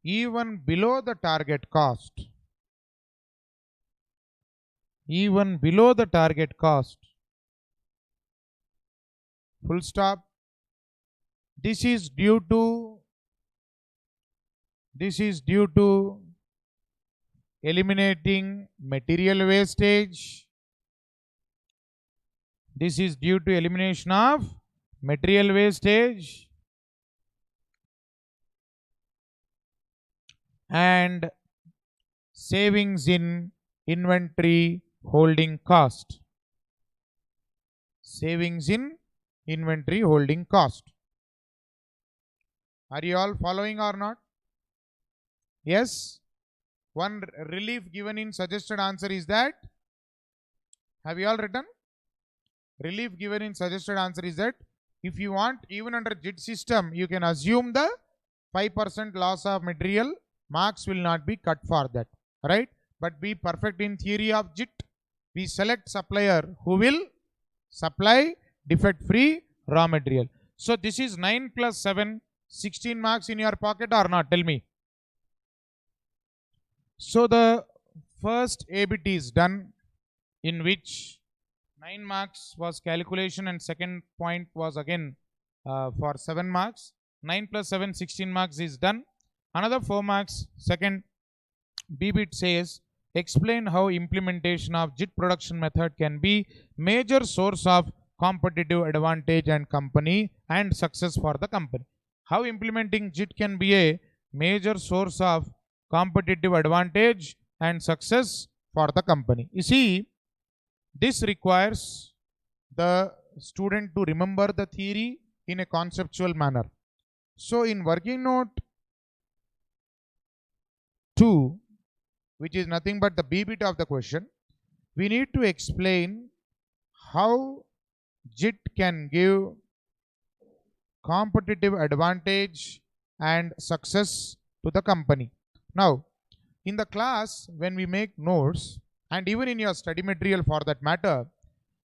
Even below the target cost. Full stop. This is due to eliminating material wastage. This is due to elimination of material wastage and savings in inventory holding cost. Are you all following or not? Yes? One relief given in suggested answer is that, have you all written? Relief given in suggested answer is that if you want, even under JIT system, you can assume the 5% loss of material, marks will not be cut for that, right? But be perfect in theory of JIT. We select supplier who will supply defect-free raw material. So this is 9 plus 7, 16 marks in your pocket or not? Tell me. So the first ABT is done, in which 9 marks was calculation and second point was again for 7 marks. 9 plus 7, 16 marks is done. Another 4 marks, second B-bit says, explain how implementation of JIT production method can be major source of competitive advantage and success for the company. How implementing JIT can be a major source of competitive advantage and success for the company. You see, this requires the student to remember the theory in a conceptual manner. So in working note 2, which is nothing but the B bit of the question, we need to explain how JIT can give competitive advantage and success to the company. Now, in the class, when we make notes, and even in your study material for that matter,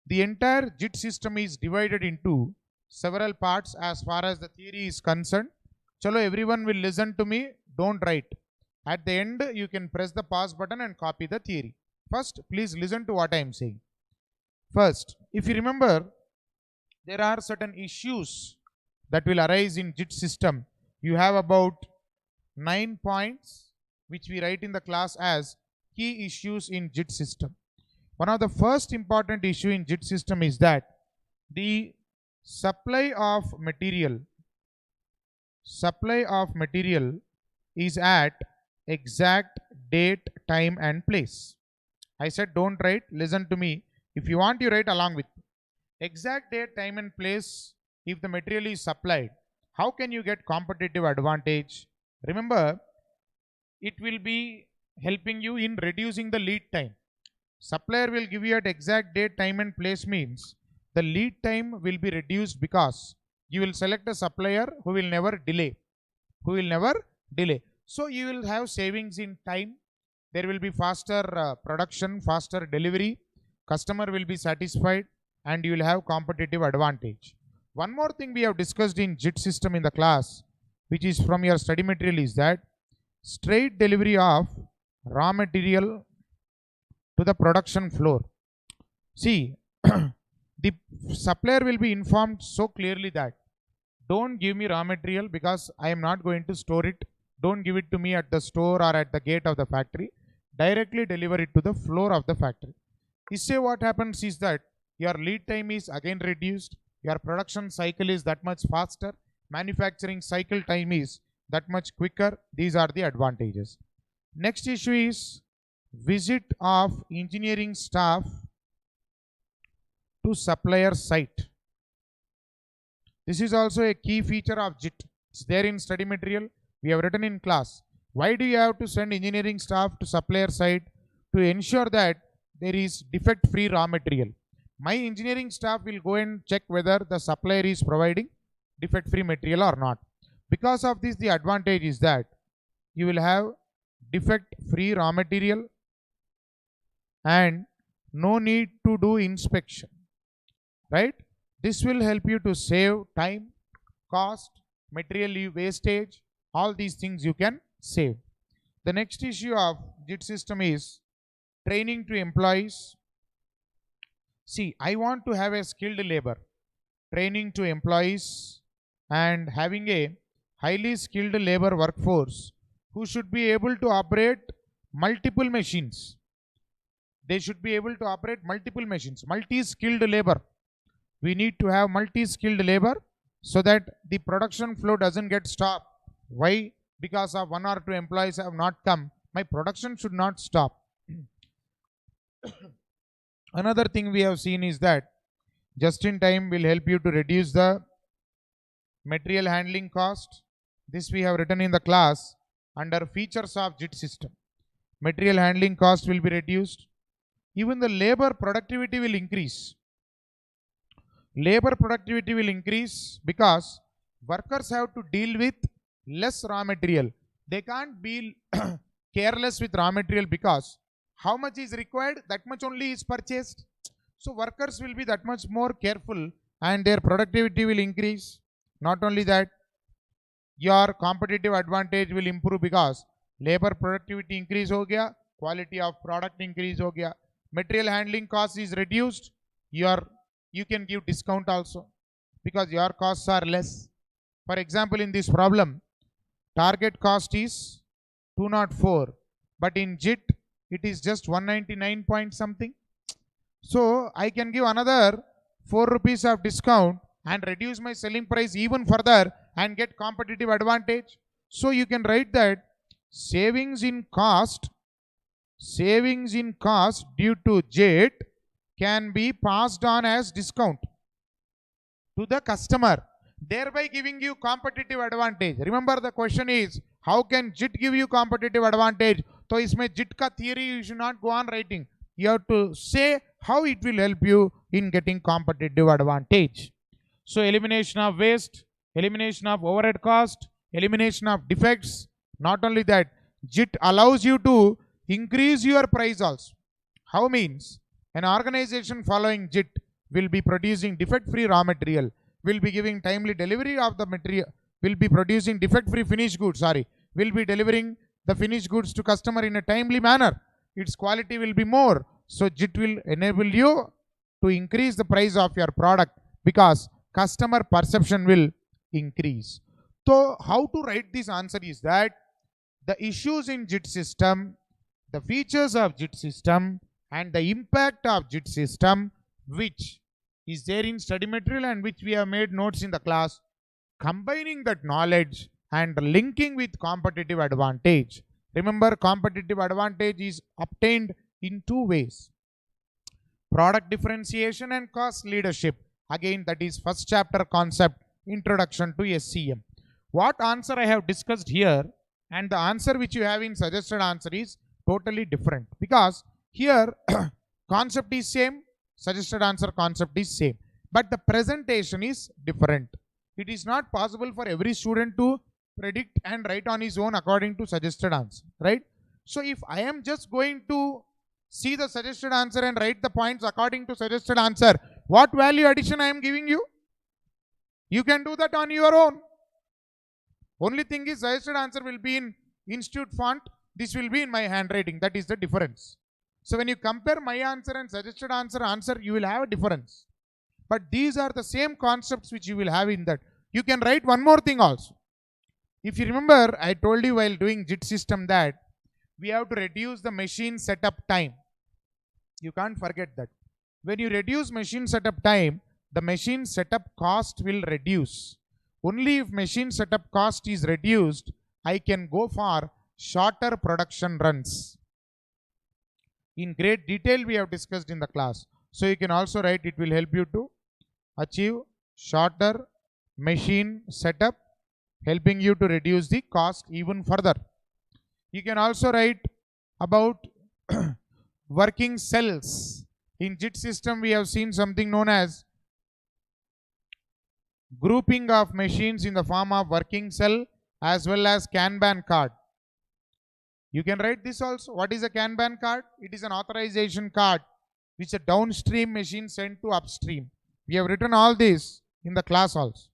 the entire JIT system is divided into several parts as far as the theory is concerned. Chalo, everyone will listen to me, don't write. At the end, you can press the pause button and copy the theory. First, please listen to what I am saying. First, if you remember, there are certain issues that will arise in JIT system. You have about 9 points which we write in the class as key issues in JIT system. One of the first important issue in JIT system is that the supply of material is at exact date, time and place. I said don't write, listen to me. If you want, you write along with me. Exact date, time and place. If the material is supplied, how can you get competitive advantage? Remember, it will be helping you in reducing the lead time. Supplier will give you at exact date, time and place means the lead time will be reduced because You will select a supplier who will never delay. So you will have savings in time. There will be faster production, faster delivery. Customer will be satisfied and you will have competitive advantage. One more thing we have discussed in JIT system in the class, which is from your study material, is that straight delivery of raw material to the production floor. See, the supplier will be informed so clearly that don't give me raw material because I am not going to store it. Don't give it to me at the store or at the gate of the factory. Directly deliver it to the floor of the factory. This way what happens is that your lead time is again reduced. Your production cycle is that much faster. Manufacturing cycle time is that much quicker. These are the advantages. Next issue is visit of engineering staff to supplier site. This is also a key feature of JIT. It's there in study material. We have written in class. Why do you have to send engineering staff to supplier site? To ensure that there is defect-free raw material. My engineering staff will go and check whether the supplier is providing defect-free material or not. Because of this, the advantage is that you will have defect-free raw material and no need to do inspection, right? This will help you to save time, cost, material wastage, all these things you can save. The next issue of JIT system is training to employees. See, I want to have a skilled labor. Training to employees and having a highly skilled labor workforce who should be able to operate multiple machines. They should be able to operate multiple machines, multi-skilled labor. We need to have multi-skilled labor so that the production flow doesn't get stopped. Why? Because of 1 or 2 employees have not come, my production should not stop. Another thing we have seen is that just in time will help you to reduce the material handling cost. This we have written in the class under features of JIT system. Material handling cost will be reduced. Even the labor productivity will increase. Labor productivity will increase because workers have to deal with less raw material. They can't be careless with raw material because how much is required, that much only is purchased. So workers will be that much more careful and their productivity will increase. Not only that, your competitive advantage will improve because labor productivity increase ho gaya, quality of product increase ho gaya, material handling cost is reduced, you can give discount also because your costs are less. For example, in this problem, target cost is 204, but in JIT it is just 199 point something. So I can give another 4 rupees of discount and reduce my selling price even further and get competitive advantage. So you can write that savings in cost due to JIT can be passed on as discount to the customer, thereby giving you competitive advantage. Remember, the question is, how can JIT give you competitive advantage? So isme JIT ka theory you should not go on writing. You have to say how it will help you in getting competitive advantage. So elimination of waste, elimination of overhead cost, elimination of defects. Not only that, JIT allows you to increase your price also. How means? An organization following JIT will be producing defect-free raw material, will be giving timely delivery of the material, will be producing defect-free finished goods, will be delivering the finished goods to customer in a timely manner. Its quality will be more. So JIT will enable you to increase the price of your product because customer perception will increase. So how to write this answer is that the issues in JIT system, the features of JIT system, and the impact of JIT system, which is there in study material and which we have made notes in the class, combining that knowledge and linking with competitive advantage. Remember, competitive advantage is obtained in 2 ways. Product differentiation and cost leadership. Again, that is first chapter concept, introduction to SCM. What answer I have discussed here and the answer which you have in suggested answer is totally different because here concept is same, suggested answer concept is same, but the presentation is different. it is not possible for every student to predict and write on his own according to suggested answer, right? So if I am just going to see the suggested answer and write the points according to suggested answer, what value addition I am giving you? You can do that on your own. Only thing is suggested answer will be in institute font. This will be in my handwriting. That is the difference. So when you compare my answer and suggested answer, you will have a difference. But these are the same concepts which you will have in that. You can write one more thing also. If you remember, I told you while doing JIT system that we have to reduce the machine setup time. You can't forget that. When you reduce machine setup time, the machine setup cost will reduce. Only if machine setup cost is reduced, I can go for shorter production runs. In great detail we have discussed in the class. So you can also write, it will help you to achieve shorter machine setup, helping you to reduce the cost even further. You can also write about working cells. In JIT system we have seen something known as grouping of machines in the form of working cell as well as Kanban card. You can write this also. What is a Kanban card? It is an authorization card which a downstream machine sent to upstream. We have written all this in the class also.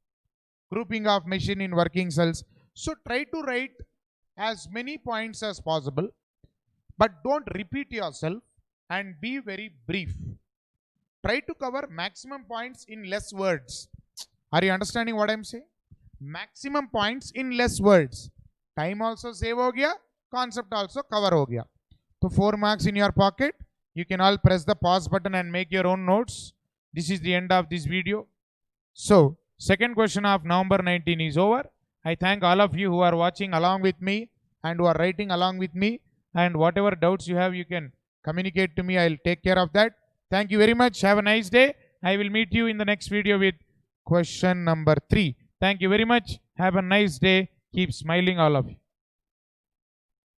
Grouping of machine in working cells. So try to write as many points as possible, but don't repeat yourself and be very brief. Try to cover maximum points in less words. Are you understanding what I am saying? Maximum points in less words. Time also save ho gaya, concept also cover ho gaya. So 4 marks in your pocket. You can all press the pause button and make your own notes. This is the end of this video. So second question of November 19 is over. I thank all of you who are watching along with me and who are writing along with me, and whatever doubts you have, you can communicate to me. I'll take care of that. Thank you very much. Have a nice day. I will meet you in the next video with question number 3. Thank you very much. Have a nice day. Keep smiling, all of you.